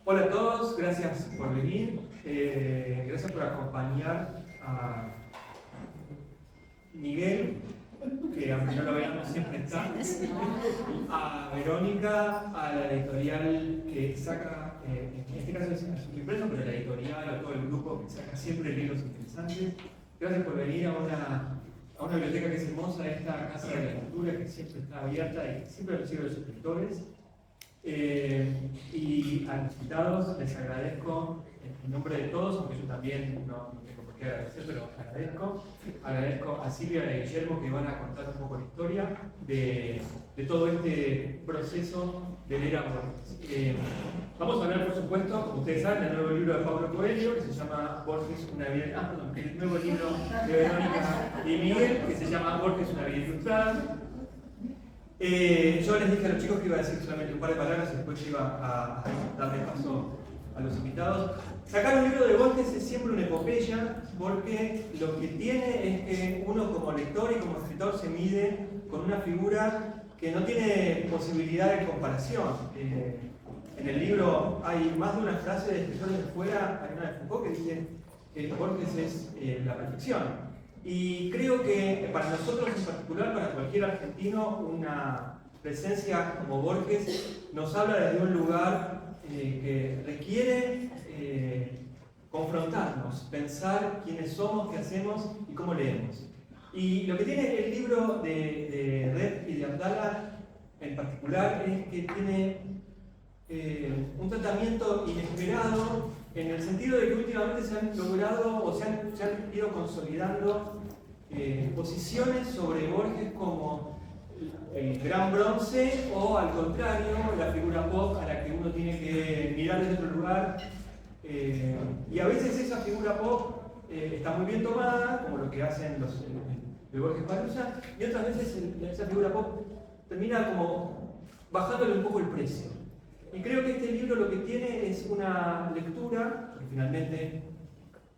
Hola a todos, gracias por venir, gracias por acompañar a Miguel, que aunque no lo veamos siempre está, a Verónica, a la editorial que saca, en este caso es Asunto Impreso, pero la editorial o todo el grupo que saca siempre libros interesantes. Gracias por venir a una biblioteca que es hermosa, esta Casa de la Cultura que siempre está abierta y que siempre recibe a los suscriptores. Y a los invitados les agradezco en nombre de todos, aunque yo también no tengo por qué agradecer, pero agradezco a Silvia y a Guillermo que van a contar un poco la historia de todo este proceso de leer a Borges. Vamos a hablar, por supuesto, como ustedes saben, del nuevo libro de Pablo Coelho, que se llama Borges, una vida... el nuevo libro de Verónica y Miguel, que se llama Borges, una vida ilustrada. Yo les dije a los chicos que iba a decir solamente un par de palabras y después iba a darle paso a los invitados. Sacar un libro de Borges es siempre una epopeya porque lo que tiene es que uno como lector y como escritor se mide con una figura que no tiene posibilidad de comparación. En el libro hay más de una frase de escritores de fuera, hay una de Foucault que dice que Borges es la perfección. Y creo que para nosotros en particular, para cualquier argentino, una presencia como Borges nos habla desde un lugar que requiere confrontarnos, pensar quiénes somos, qué hacemos y cómo leemos. Y lo que tiene el libro de Red y de Abdala en particular es que tiene un tratamiento inesperado en el sentido de que últimamente se han logrado o se han ido consolidando posiciones sobre Borges como el gran bronce o al contrario, la figura pop a la que uno tiene que mirar desde otro lugar. Y a veces esa figura pop está muy bien tomada, como lo que hacen los de Borges Palusa, y otras veces esa figura pop termina como bajándole un poco el precio. Y creo que este libro lo que tiene es una lectura, porque finalmente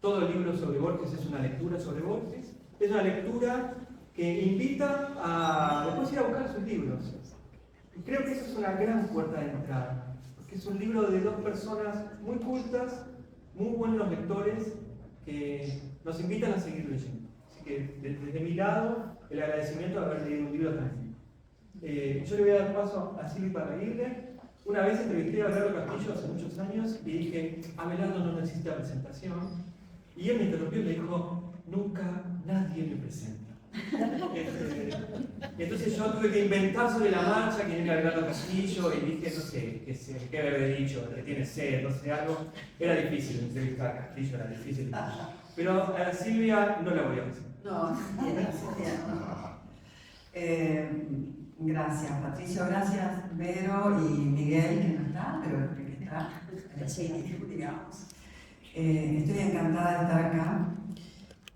todo el libro sobre Borges es una lectura sobre Borges, es una lectura que invita a después ir a buscar sus libros. Y creo que esa es una gran puerta de entrada, porque es un libro de dos personas muy cultas, muy buenos lectores, que nos invitan a seguir leyendo. Así que desde mi lado, el agradecimiento de haber leído un libro tan lindo. Yo le voy a dar paso a Silvia para irle. Una vez entrevisté a Abelardo Castillo hace muchos años y dije, Abelardo no necesita presentación. Y él me interrumpió y me dijo, nunca nadie me presenta. Entonces yo tuve que inventar sobre la marcha quién era Abelardo Castillo y dije, no sé, qué haber dicho, que tiene sed, no sé, algo. Era difícil entrevistar a Castillo, era difícil. Pero a Silvia no la voy a presentar. No, gracias, Patricio, gracias, Vero y Miguel, que no está, pero que está, digamos. Estoy encantada de estar acá.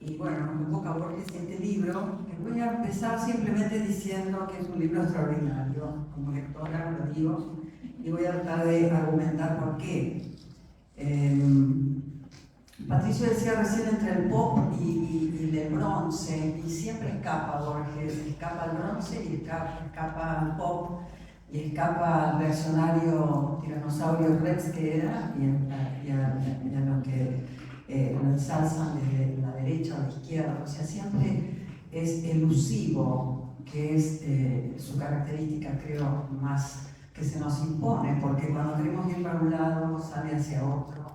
Y bueno, nos convoca Borges este libro, que voy a empezar simplemente diciendo que es un libro extraordinario. Como lectora lo digo, y voy a tratar de argumentar por qué. Patricio decía recién entre el pop y el bronce, y siempre escapa Borges, escapa al bronce y escapa al pop, y escapa al reaccionario tiranosaurio Rex que era, y a los que lo ensalzan desde la derecha o la izquierda. O sea, siempre es elusivo, que es su característica, creo, más que se nos impone, porque cuando queremos ir para un lado, sale hacia otro.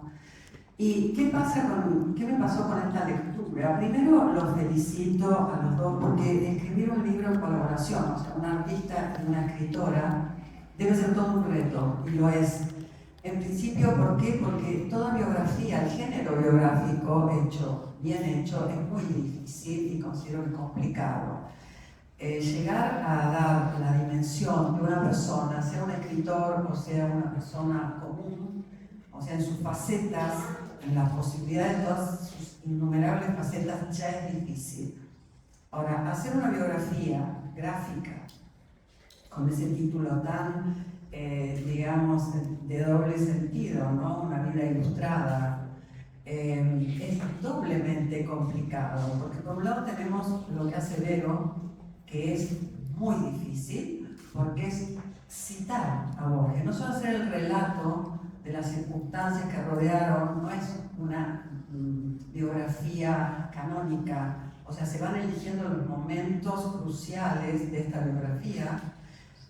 ¿Y qué me pasó con esta lectura? Primero los felicito a los dos porque escribir un libro en colaboración, o sea, una artista y una escritora, debe ser todo un reto, y lo es. En principio, ¿por qué? Porque toda biografía, el género biográfico bien hecho, es muy difícil y considero que complicado. Llegar a dar la dimensión de una persona, sea un escritor o sea una persona común, o sea, en sus facetas, en las posibilidades de todas sus innumerables facetas, ya es difícil. Ahora, hacer una biografía gráfica con ese título tan, digamos, de doble sentido, ¿no? Una vida ilustrada, es doblemente complicado, porque por un lado tenemos lo que hace Vero, que es muy difícil, porque es citar a Borges, no solo hacer el relato de las circunstancias que rodearon, no es una biografía canónica, o sea, se van eligiendo los momentos cruciales de esta biografía,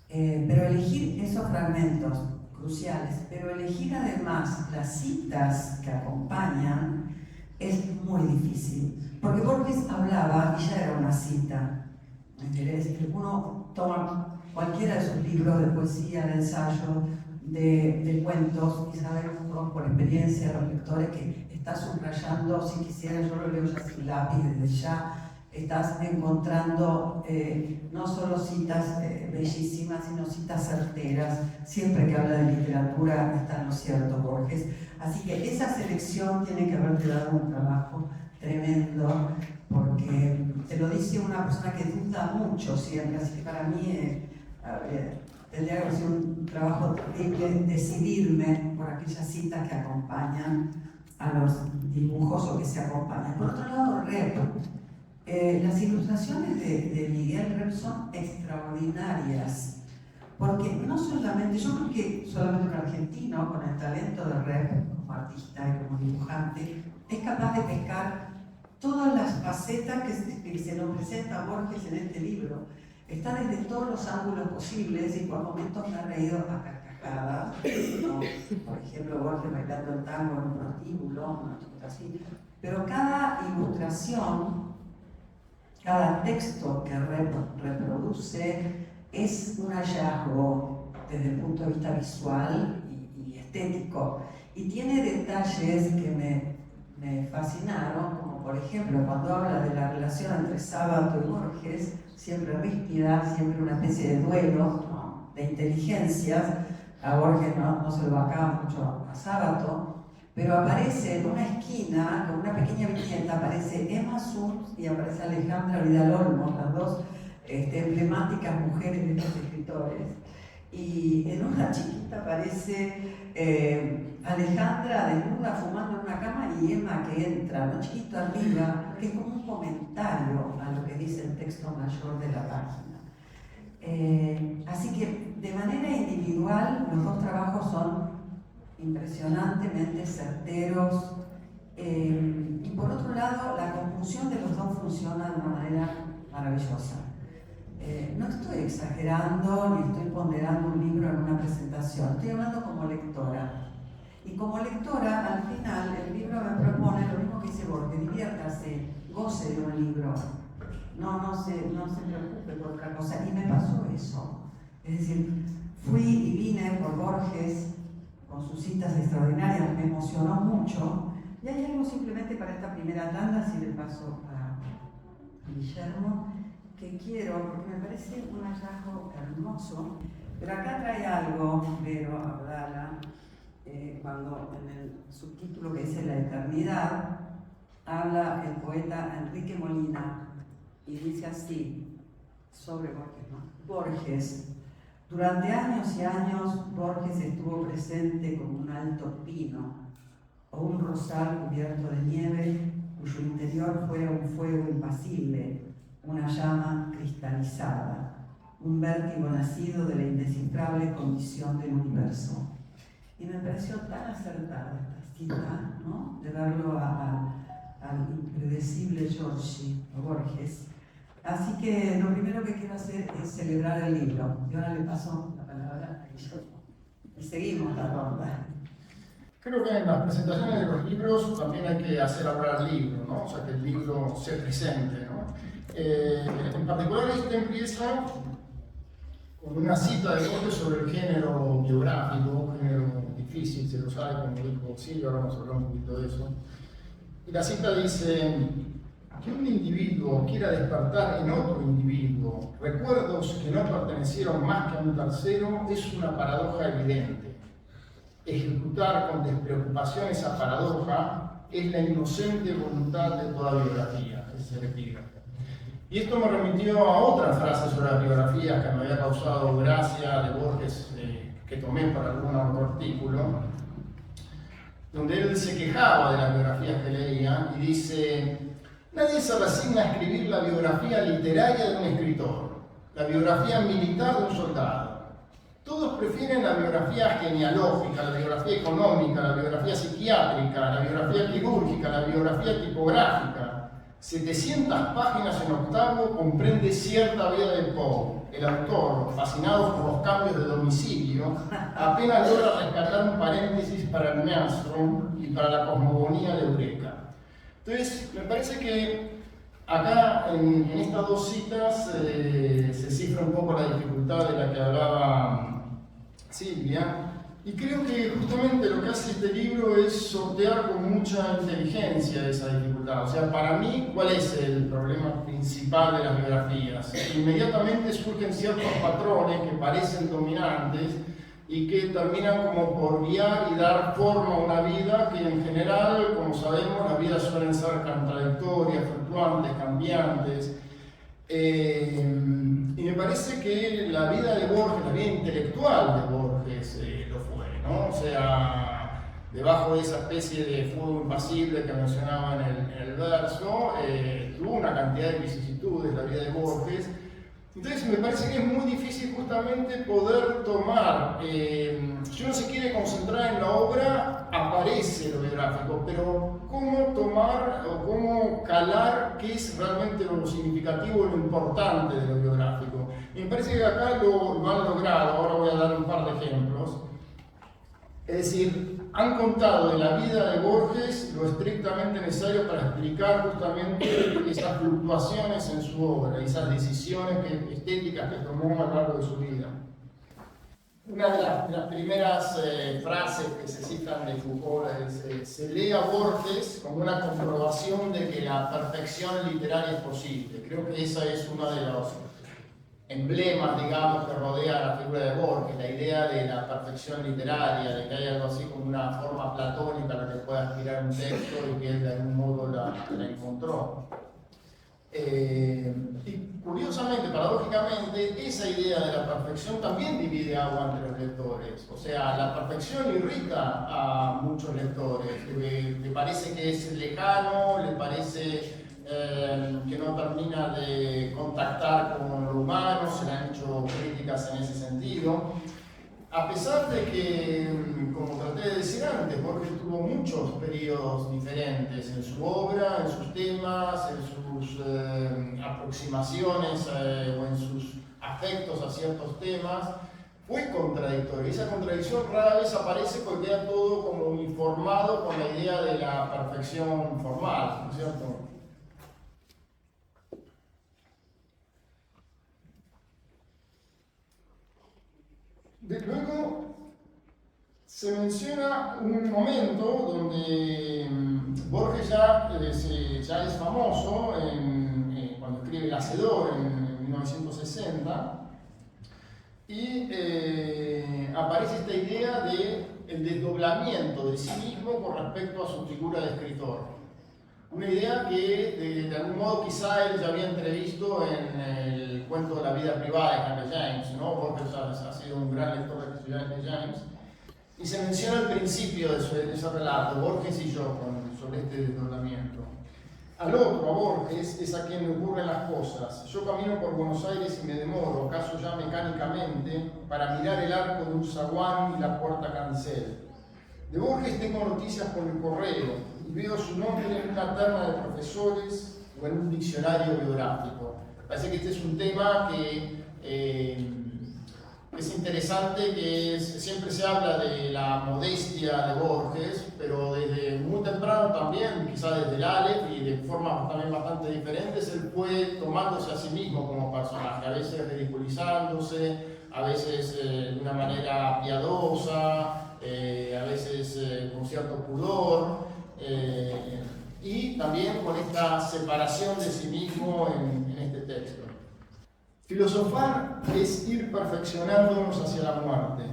pero elegir esos fragmentos cruciales, pero elegir además las citas que acompañan es muy difícil, porque Borges hablaba y ya era una cita. Es decir, uno toma cualquiera de sus libros de poesía, de ensayo, de cuentos, y sabemos por experiencia los lectores que está subrayando, si quisiera yo lo leo ya sin lápiz desde ya, estás encontrando no solo citas bellísimas, sino citas certeras. Siempre que habla de literatura está en lo cierto Borges. Así que esa selección tiene que haberte dado un trabajo tremendo, porque te lo dice una persona que duda mucho siempre, así que para mí tendría que haber sido un trabajo terrible decidirme por aquellas citas que acompañan a los dibujos o que se acompañan. Por otro lado, Rep. Las ilustraciones de Miguel Rep son extraordinarias, porque no solamente, yo creo que solamente un argentino con el talento de Rep como artista y como dibujante es capaz de pescar todas las facetas que se nos presenta Borges en este libro. Está desde todos los ángulos posibles y por momentos me ha reído a carcajadas, ¿no? Por ejemplo, Borges bailando el tango en un prostíbulo, una cosa así. Pero cada ilustración, cada texto que reproduce es un hallazgo desde el punto de vista visual y estético. Y tiene detalles que me fascinaron, como por ejemplo cuando habla de la relación entre Sábato y Borges, siempre ríspida, siempre una especie de duelo, ¿no?, de inteligencias. A Borges no se lo acaba mucho a Sábato, pero aparece en una esquina, con una pequeña viñeta, aparece Emma Suns y aparece Alejandra Vidal Olmos, las dos emblemáticas mujeres de estos escritores. Y en una chiquita aparece Alejandra desnuda fumando en una cama y Emma que entra, ¿no?, chiquito arriba, que es como un comentario a lo que dice el texto mayor de la página. Así que de manera individual los dos trabajos son impresionantemente certeros, y por otro lado la conjunción de los dos funciona de una manera maravillosa. No estoy exagerando ni estoy ponderando un libro en una presentación, estoy hablando como lectora. Y como lectora, al final, el libro me propone lo mismo que dice Borges: diviértase, goce de un libro, no se preocupe por otra cosa. Y me pasó eso. Es decir, fui y vine por Borges con sus citas extraordinarias, me emocionó mucho. Y hay algo simplemente para esta primera tanda, si le paso a Guillermo, que quiero, porque me parece un hallazgo hermoso, pero acá trae algo, Vero Abdala, cuando en el subtítulo que dice La Eternidad, habla el poeta Enrique Molina y dice así, sobre Borges, ¿no? Borges. Durante años y años, Borges estuvo presente como un alto pino o un rosal cubierto de nieve, cuyo interior fue un fuego impasible, una llama cristalizada, un vértigo nacido de la indescifrable condición del universo. Y me pareció tan acertada esta cita, ¿no?, de verlo al impredecible Borges. Así que lo primero que quiero hacer es celebrar el libro. Y ahora le paso la palabra a Guillermo. Y seguimos la ronda. Creo que en las presentaciones de los libros también hay que hacer hablar al libro, ¿no? O sea, que el libro se presente, ¿no? En particular, este empieza con una cita de Borges sobre el género biográfico, género difícil, se lo sabe, como dijo Silvia, ahora vamos a hablar un poquito de eso. Y la cita dice: que un individuo quiera despertar en otro individuo recuerdos que no pertenecieron más que a un tercero es una paradoja evidente. Ejecutar con despreocupación esa paradoja es la inocente voluntad de toda biografía. Ese es el epígrafe. Y esto me remitió a otra frase sobre las biografías que me había causado gracia de Borges, que tomé para algún otro artículo, donde él se quejaba de las biografías que leía y dice: nadie se resigna a escribir la biografía literaria de un escritor, la biografía militar de un soldado. Todos prefieren la biografía genealógica, la biografía económica, la biografía psiquiátrica, la biografía quirúrgica, la biografía tipográfica. 700 páginas en octavo comprende cierta vida de Poe. El autor, fascinado por los cambios de domicilio, apenas logra rescatar un paréntesis para el Maelstrom y para la cosmogonía de Eureka. Entonces, me parece que acá, en estas dos citas, se cifra un poco la dificultad de la que hablaba Silvia, y creo que justamente lo que hace este libro es sortear con mucha inteligencia esa dificultad. O sea, para mí, ¿cuál es el problema principal de las biografías? Inmediatamente surgen ciertos patrones que parecen dominantes y que terminan como por guiar y dar forma a una vida que en general, como sabemos, las vidas suelen ser contradictorias, fluctuantes, cambiantes. Y me parece que la vida de Borges, la vida intelectual de Borges, lo fue, ¿no? O sea, debajo de esa especie de fuego impasible que mencionaba en el verso, tuvo una cantidad de vicisitudes la vida de Borges. Entonces me parece que es muy difícil justamente poder tomar, si uno se quiere concentrar en la obra, aparece lo biográfico, pero cómo tomar o cómo calar qué es realmente lo significativo, lo importante de lo biográfico. Y me parece que acá lo han logrado. Ahora voy a dar un par de ejemplos. Es decir, han contado de la vida de Borges lo estrictamente necesario para explicar justamente esas fluctuaciones en su obra, esas decisiones estéticas que tomó a lo largo de su vida. Una de las primeras frases que se citan de Foucault es: se lee a Borges como una comprobación de que la perfección literaria es posible. Creo que esa es uno de los emblemas, digamos, que rodea la figura de Borges, la idea de la perfección literaria, de que hay algo así como una forma platónica a la que puede aspirar un texto y que él de algún modo la encontró. Y curiosamente, paradójicamente, esa idea de la perfección también divide agua entre los lectores. O sea, la perfección irrita a muchos lectores. Le parece que es lejano, le parece que no termina de contactar con lo humano, se le han hecho críticas en ese sentido. A pesar de que, como traté de decir antes, Borges tuvo muchos periodos diferentes en su obra, en sus temas, en sus aproximaciones o en sus afectos a ciertos temas, fue contradictorio. Esa contradicción rara vez aparece porque queda todo como uniformado con la idea de la perfección formal, ¿no es cierto? Luego se menciona un momento donde Borges ya es famoso cuando escribe El Hacedor en 1960, y aparece esta idea del desdoblamiento de sí mismo con respecto a su figura de escritor. Una idea que de algún modo quizá él ya había entrevisto en el cuento de la vida privada de Henry James, ¿no? Borges ha sido un gran lector de Henry James, y se menciona al principio de ese relato, Borges y yo, sobre este desdoblamiento. Al otro, a Borges, es a quien le ocurren las cosas. Yo camino por Buenos Aires y me demoro, acaso ya mecánicamente, para mirar el arco de un zaguán y la puerta cancel. De Borges tengo noticias por el correo, y veo su nombre en una terna de profesores o en un diccionario biográfico. Parece que este es un tema que es interesante, que siempre se habla de la modestia de Borges, pero desde muy temprano también, quizá desde el Aleph y de formas también bastante diferentes, él fue tomándose a sí mismo como personaje, a veces ridiculizándose, a veces de una manera piadosa, a veces con cierto pudor. Y también con esta separación de sí mismo en este texto. Filosofar es ir perfeccionándonos hacia la muerte.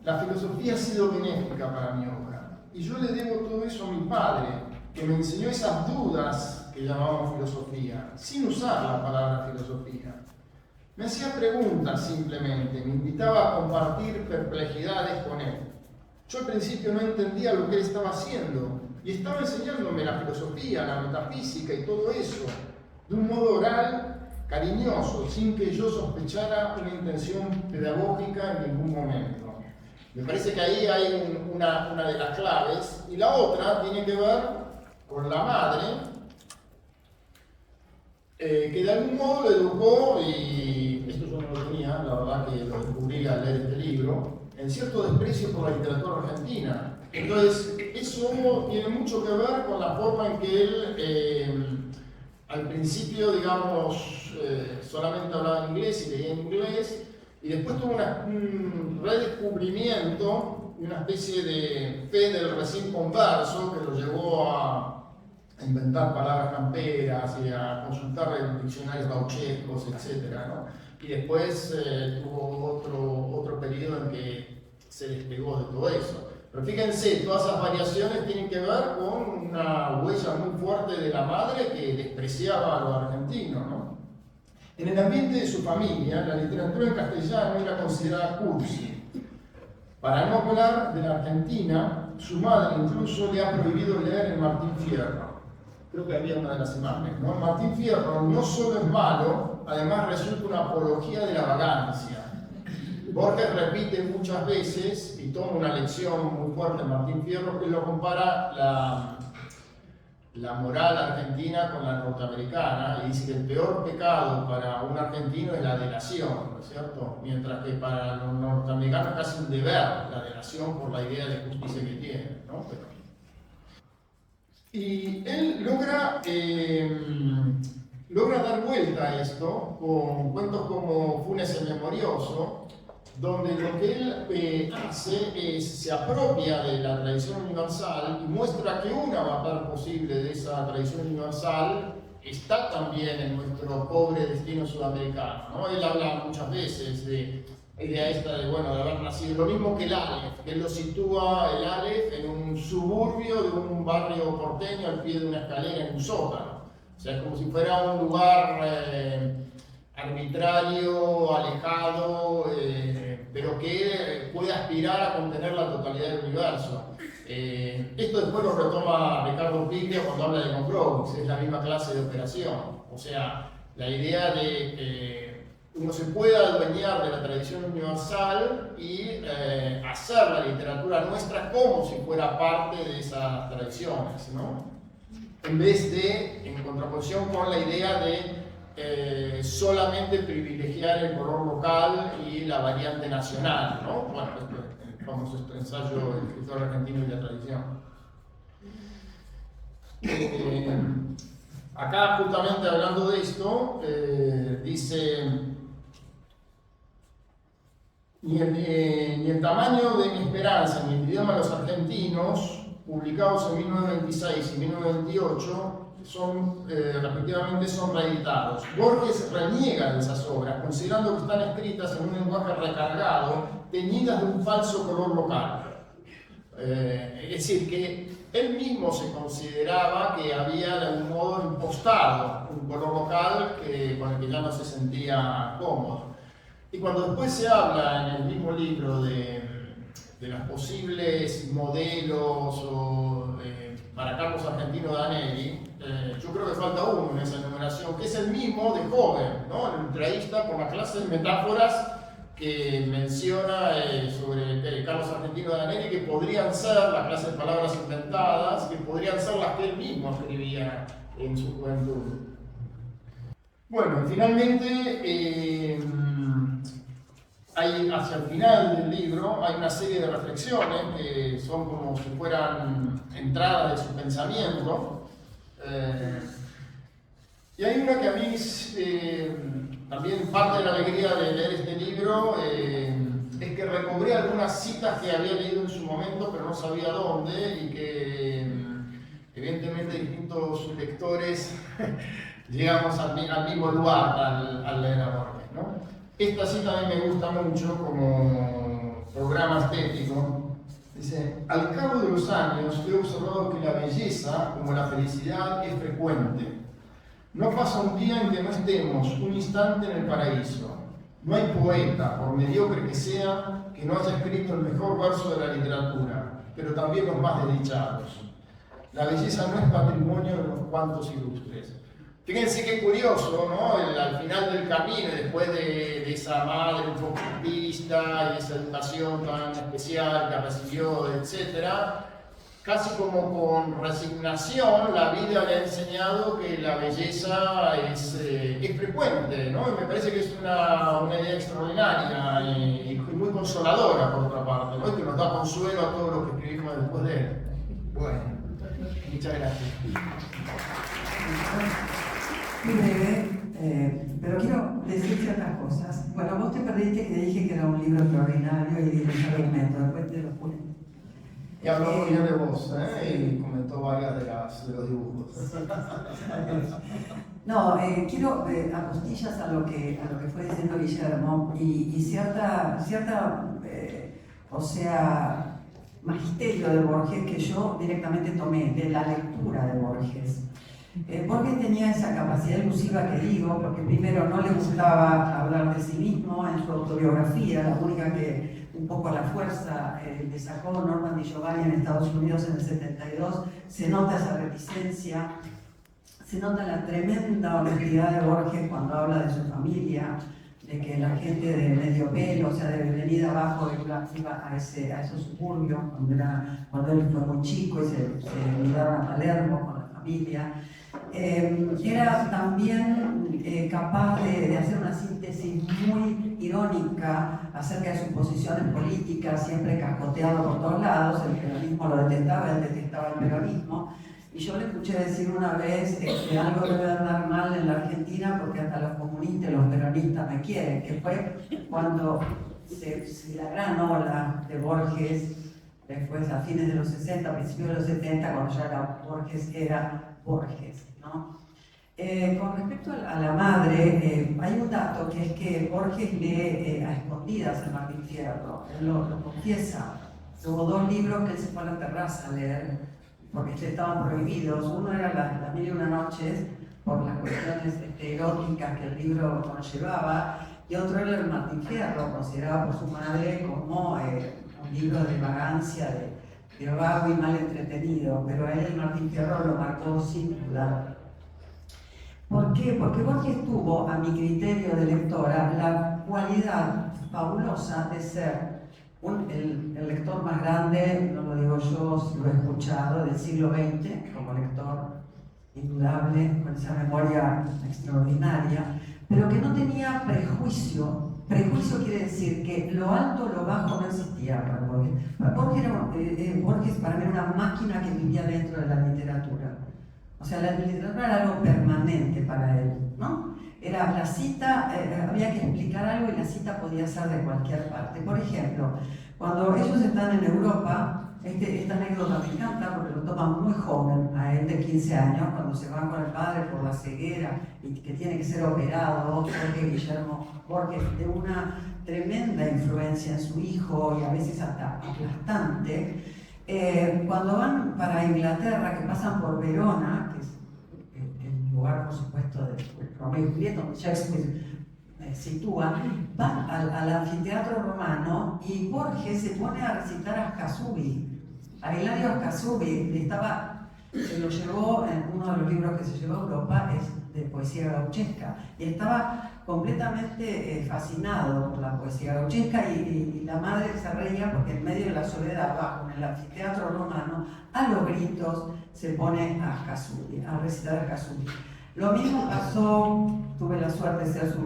La filosofía ha sido benéfica para mi obra, y yo le debo todo eso a mi padre, que me enseñó esas dudas que llamamos filosofía, sin usar la palabra filosofía. Me hacía preguntas simplemente, me invitaba a compartir perplejidades con él. Yo al principio no entendía lo que él estaba haciendo, y estaba enseñándome la filosofía, la metafísica y todo eso, de un modo oral, cariñoso, sin que yo sospechara una intención pedagógica en ningún momento. Me parece que ahí hay una de las claves. Y la otra tiene que ver con la madre, que de algún modo lo educó, y esto yo no lo tenía, la verdad que lo descubrí al leer este libro, en cierto desprecio por la literatura argentina. Entonces, eso tiene mucho que ver con la forma en que él, al principio, digamos, solamente hablaba inglés y leía en inglés, y después tuvo un redescubrimiento y una especie de fe del recién converso que lo llevó a inventar palabras camperas y a consultar diccionarios gauchescos, etc., ¿no? Y después tuvo otro periodo en que se despegó de todo eso. Pero fíjense, todas esas variaciones tienen que ver con una huella muy fuerte de la madre que despreciaba a lo argentino, ¿no? En el ambiente de su familia, la literatura en castellano era considerada cursi. Para no hablar de la Argentina, su madre incluso le ha prohibido leer en Martín Fierro. Creo que había una de las imágenes, ¿no? Martín Fierro no solo es malo, además resulta una apología de la vagancia. Borges repite muchas veces, y toma una lección muy fuerte en Martín Fierro, que lo compara la moral argentina con la norteamericana, y dice que el peor pecado para un argentino es la delación, ¿no es cierto? Mientras que para los norteamericanos es casi un deber la delación por la idea de justicia que tiene, ¿no? Y él logra dar vuelta a esto con cuentos como Funes el Memorioso, donde lo que él hace es se apropia de la tradición universal y muestra que una batalla posible de esa tradición universal está también en nuestro pobre destino sudamericano, ¿no? Él habla muchas veces de la idea esta de haber nacido, lo mismo que el Aleph, que él lo sitúa el Aleph en un suburbio de un barrio porteño al pie de una escalera en un sótano. O sea, es como si fuera un lugar arbitrario, alejado, pero que puede aspirar a contener la totalidad del universo. Esto después lo retoma Ricardo Piglia cuando habla de Gombrowicz, es la misma clase de operación. O sea, la idea de que uno se pueda adueñar de la tradición universal y hacer la literatura nuestra como si fuera parte de esas tradiciones, ¿no? En vez de, en contraposición con la idea de solamente privilegiar el color local y la variante nacional, ¿no? Bueno, el famoso ensayo del escritor argentino y la tradición. Acá, justamente hablando de esto, dice: ni el tamaño de mi esperanza ni el idioma de los argentinos, publicados en 1926 y 1928, respectivamente son reeditados. Borges reniega de esas obras, considerando que están escritas en un lenguaje recargado, teñidas de un falso color local. Es decir, que él mismo se consideraba que había de algún modo impostado un color local con el que ya no se sentía cómodo. Y cuando después se habla en el mismo libro de los posibles modelos para Carlos Argentino Danelli, yo creo que falta uno en esa enumeración, que es el mismo de joven, ¿no? El ultraísta, con las clases de metáforas que menciona sobre Carlos Argentino Danelli, que podrían ser las clases de palabras inventadas, que podrían ser las que él mismo escribía en su juventud. Bueno, finalmente, hacia el final del libro hay una serie de reflexiones que son como si fueran entradas de su pensamiento. Y hay una que a mí también parte de la alegría de leer este libro es que recobré algunas citas que había leído en su momento pero no sabía dónde, y que evidentemente distintos lectores llegamos al mismo lugar al leer a Borges, ¿no? Esta cita a mí me gusta mucho como programa estético. Dice: al cabo de los años he observado que la belleza, como la felicidad, es frecuente. No pasa un día en que no estemos un instante en el paraíso. No hay poeta, por mediocre que sea, que no haya escrito el mejor verso de la literatura, pero también los más desdichados. La belleza no es patrimonio de unos cuantos ilustres. Fíjense qué curioso, ¿no? Al final del camino, después de esa madre un poco artista y esa educación tan especial que recibió, etc., casi como con resignación, la vida le ha enseñado que la belleza es frecuente, ¿no? Y me parece que es una idea extraordinaria y muy consoladora, por otra parte, ¿no? Y que nos da consuelo a todos los que escribimos después de él. Bueno, muchas gracias. Muy breve, pero quiero decir ciertas cosas. Bueno, vos te perdiste que te dije que era un libro extraordinario y di un argumento, después te lo puse. Y habló muy bien de vos, y comentó varias de los dibujos. No, quiero apostillas a lo que fue diciendo Guillermo y cierta magisterio de Borges que yo directamente tomé de la lectura de Borges. Borges tenía esa capacidad elusiva que digo, porque primero no le gustaba hablar de sí mismo en su autobiografía, la única que un poco a la fuerza le sacó Norman Di Giovanni en Estados Unidos en el 72, se nota esa reticencia, se nota la tremenda honestidad de Borges cuando habla de su familia, de que la gente de medio pelo, o sea, de venida abajo, iba a esos suburbios cuando él fue muy chico y se mudaron a Palermo con la familia. Era también capaz de hacer una síntesis muy irónica acerca de sus posiciones políticas, siempre cascoteado por todos lados. El peronismo lo detestaba, él detestaba el peronismo. Y yo le escuché decir una vez que algo debe andar mal en la Argentina porque hasta los comunistas y los peronistas me quieren, que fue cuando la gran ola de Borges, después a fines de los 60, principios de los 70, cuando ya Borges era Borges, ¿no? Con respecto a la madre, hay un dato que es que Borges lee a escondidas el Martín Fierro, él lo confiesa. Hubo 2 libros que él se fue a la terraza a leer, porque estaban prohibidos. Uno era Las Mil y Una Noches, por las cuestiones eróticas que el libro conllevaba, y otro era el Martín Fierro, considerado por su madre como un libro de vagancia, de vago y mal entretenido, pero a él el Martín Fierro lo marcó sin duda. ¿Por qué? Porque Borges tuvo, a mi criterio de lectora, la cualidad fabulosa de ser el lector más grande, no lo digo yo, lo he escuchado, del siglo XX, como lector indudable, con esa memoria extraordinaria, pero que no tenía prejuicio. Prejuicio quiere decir que lo alto o lo bajo no existía para Borges. Borges para mí era una máquina que vivía dentro de la literatura. O sea, la literatura era algo permanente para él, ¿no? Era la cita, había que explicar algo y la cita podía ser de cualquier parte. Por ejemplo, cuando ellos están en Europa, esta anécdota me encanta porque lo toman muy joven, a él de 15 años, cuando se van con el padre por la ceguera y que tiene que ser operado, porque Guillermo Borges, de una tremenda influencia en su hijo y a veces hasta aplastante. Cuando van para Inglaterra, que pasan por Verona, que es el lugar, por supuesto, de Romeo y Julieta, donde Shakespeare sitúa, van al anfiteatro romano y Borges se pone a recitar a Ascasubi, a Hilario Ascasubi. Se lo llevó en uno de los libros que se llevó a Europa, es de poesía gauchesca, y estaba completamente fascinado por la poesía gauchesca y la madre se reía porque en medio de la soledad, abajo en el anfiteatro romano, a los gritos se pone a Ascasubi, a recitar a Ascasubi. Lo mismo pasó, tuve la suerte de ser su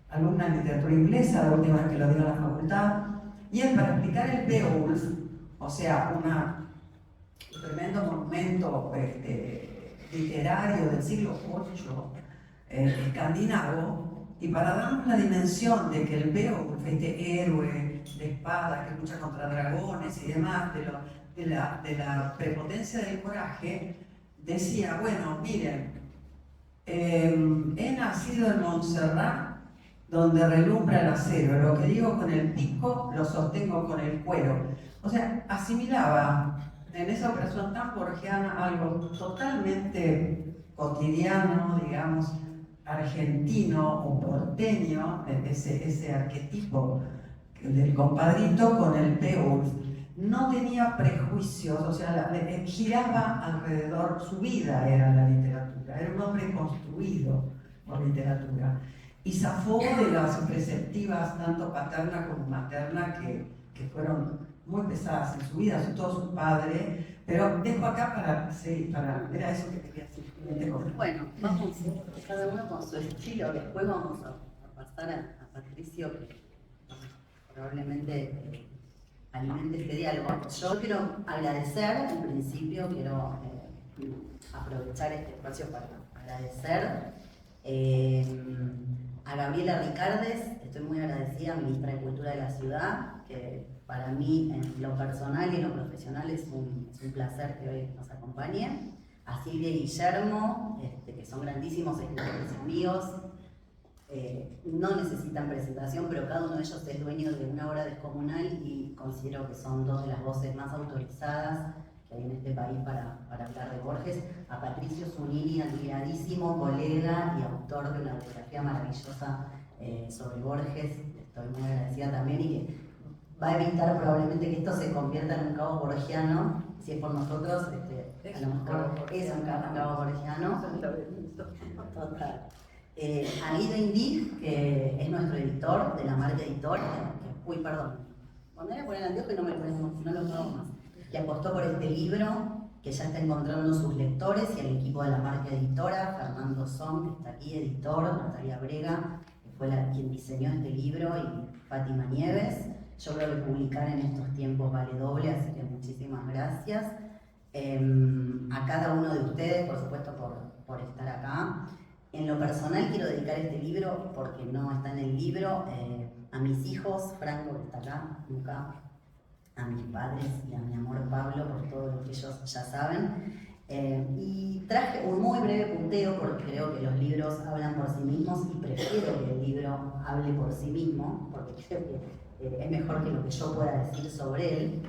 alumna en literatura inglesa, la última vez que lo dio en la facultad, y él, para explicar el Beowulf, o sea, un tremendo monumento literario del siglo VIII, escandinavo, y para darnos la dimensión de que el Beowulf, este héroe de espada que lucha contra dragones y demás, de la prepotencia del coraje, decía, bueno, miren, he nacido en Montserrat, donde relumbra el acero, lo que digo con el pico lo sostengo con el cuero. O sea, asimilaba en esa operación tan borgiana algo totalmente cotidiano, digamos, argentino o porteño, ese arquetipo del compadrito con el Beowulf. no tenía prejuicios, o sea, giraba alrededor, su vida era la literatura, era un hombre construido por literatura. Y zafó de las preceptivas, tanto paterna como materna, que fueron muy pesadas en su vida, sobre todo su padre. Pero dejo acá para ver a eso que quería decir. Bueno, vamos cada uno con su estilo. Después vamos a pasar a Patricio, que probablemente alimente este diálogo. Yo quiero agradecer, en principio, quiero aprovechar este espacio para agradecer a Gabriela Ricardes. Estoy muy agradecida, ministra de Cultura de la ciudad, que para mí, en lo personal y en lo profesional, es un placer que hoy nos acompañe. A Silvia y Guillermo, que son grandísimos escritores amigos. No necesitan presentación, pero cada uno de ellos es dueño de una obra descomunal y considero que son dos de las voces más autorizadas que hay en este país para hablar de Borges. A Patricio Zunini, admiradísimo colega y autor de una biografía maravillosa sobre Borges, estoy muy agradecida también, y que va a evitar probablemente que esto se convierta en un cabo borgiano. Si es por nosotros, a lo mejor es un cabo borgiano. Total. A Guido Indig, que es nuestro editor de la marca Editor, uy, perdón, cuando voy a poner el anteojo y no lo pongo más, que apostó por este libro, que ya está encontrando sus lectores, y al equipo de la marca Editora, Fernando Son, que está aquí, editor, Natalia Brega, que fue quien diseñó este libro, y Fátima Nieves. Yo creo que publicar en estos tiempos vale doble, así que muchísimas gracias. A cada uno de ustedes, por supuesto, por estar acá. En lo personal quiero dedicar este libro, porque no está en el libro, a mis hijos, Franco, que está acá, Luca, a mis padres y a mi amor Pablo, por todo lo que ellos ya saben. Y traje un muy breve punteo, porque creo que los libros hablan por sí mismos y prefiero que el libro hable por sí mismo, porque creo que es mejor que lo que yo pueda decir sobre él.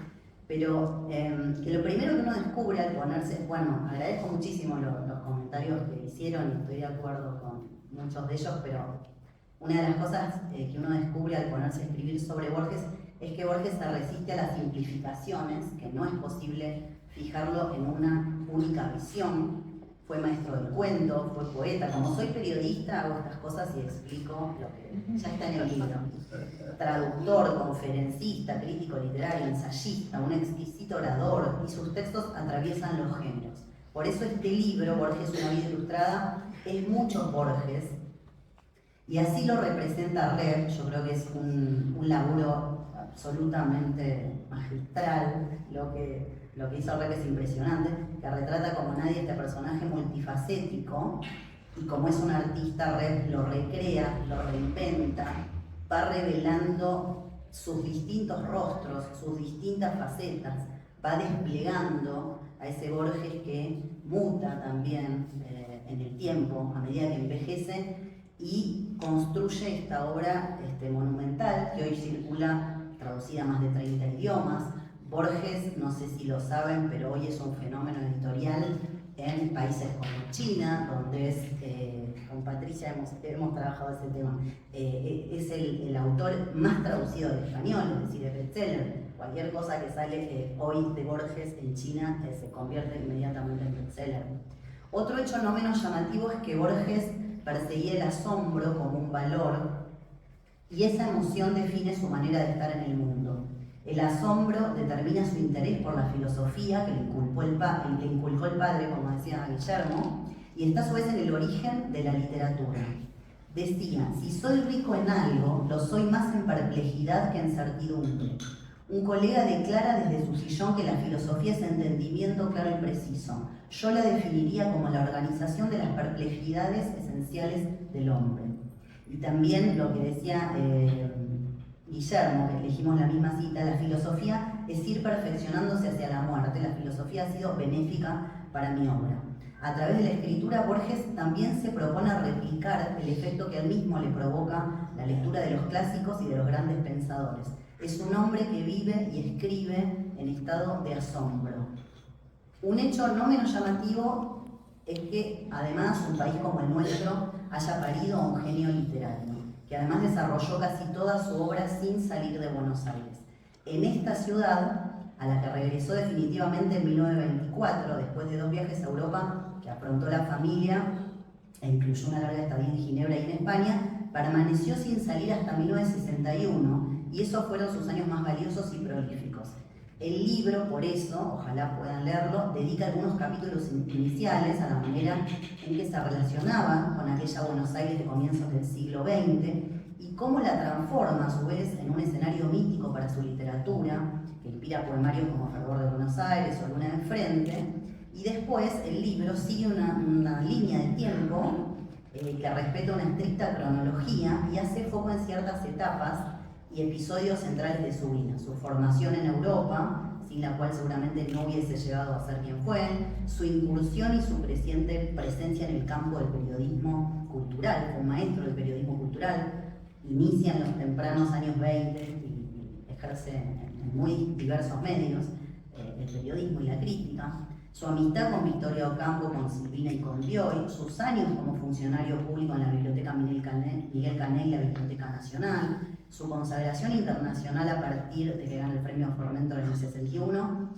Pero que lo primero que uno descubre al ponerse, bueno, agradezco muchísimo los comentarios que hicieron y estoy de acuerdo con muchos de ellos, pero una de las cosas que uno descubre al ponerse a escribir sobre Borges es que Borges se resiste a las simplificaciones, que no es posible fijarlo en una única visión. Fue maestro del cuento, fue poeta. Como soy periodista, hago estas cosas y explico lo que ya está en el libro. Traductor, conferencista, crítico literario, ensayista, un exquisito orador, y sus textos atraviesan los géneros. Por eso este libro, Borges, una vida ilustrada, es mucho Borges, y así lo representa Rep. Yo creo que es un laburo absolutamente magistral. Lo que hizo Rep es impresionante, que retrata como nadie este personaje multifacético, y como es un artista, Rep lo recrea, lo reinventa, va revelando sus distintos rostros, sus distintas facetas, va desplegando a ese Borges que muta también en el tiempo, a medida que envejece, y construye esta obra monumental, que hoy circula traducida a más de 30 idiomas. Borges, no sé si lo saben, pero hoy es un fenómeno editorial en países como China, donde con Patricia hemos trabajado ese tema. Es el autor más traducido del español, es decir, es bestseller. Cualquier cosa que sale hoy de Borges en China se convierte inmediatamente en bestseller. Otro hecho no menos llamativo es que Borges perseguía el asombro como un valor, y esa emoción define su manera de estar en el mundo. El asombro determina su interés por la filosofía que le inculcó el padre, como decía Guillermo, y está a su vez en el origen de la literatura. Decía: si soy rico en algo, lo soy más en perplejidad que en certidumbre. Un colega declara desde su sillón que la filosofía es entendimiento claro y preciso. Yo la definiría como la organización de las perplejidades esenciales del hombre. Y también lo que decía Guillermo, que elegimos la misma cita: la filosofía es ir perfeccionándose hacia la muerte. La filosofía ha sido benéfica para mi obra. A través de la escritura, Borges también se propone replicar el efecto que él mismo le provoca la lectura de los clásicos y de los grandes pensadores. Es un hombre que vive y escribe en estado de asombro. Un hecho no menos llamativo es que, además, un país como el nuestro haya parido a un genio literario, que además desarrolló casi toda su obra sin salir de Buenos Aires. En esta ciudad a la que regresó definitivamente en 1924, después de 2 viajes a Europa que afrontó la familia e incluyó una larga estadía en Ginebra y en España, permaneció sin salir hasta 1961 y esos fueron sus años más valiosos y prolíficos. El libro, por eso, ojalá puedan leerlo, dedica algunos capítulos iniciales a la manera en que se relacionaban con aquella Buenos Aires de comienzos del siglo XX y cómo la transforma a su vez en un escenario mítico para su literatura, que inspira poemarios como Fervor de Buenos Aires o Luna de Frente, y después el libro sigue una línea de tiempo que respeta una estricta cronología y hace foco en ciertas etapas y episodios centrales de su vida: su formación en Europa, sin la cual seguramente no hubiese llegado a ser quien fue, su incursión y su creciente presencia en el campo del periodismo cultural, fue un maestro del periodismo cultural, inicia en los tempranos años 20 y ejerce en muy diversos medios el periodismo y la crítica, su amistad con Victoria Ocampo, con Silvina y con Bioy, sus años como funcionario público en la Biblioteca Miguel Canel y la Biblioteca Nacional, su consagración internacional a partir de que gana el premio Formentor en el 61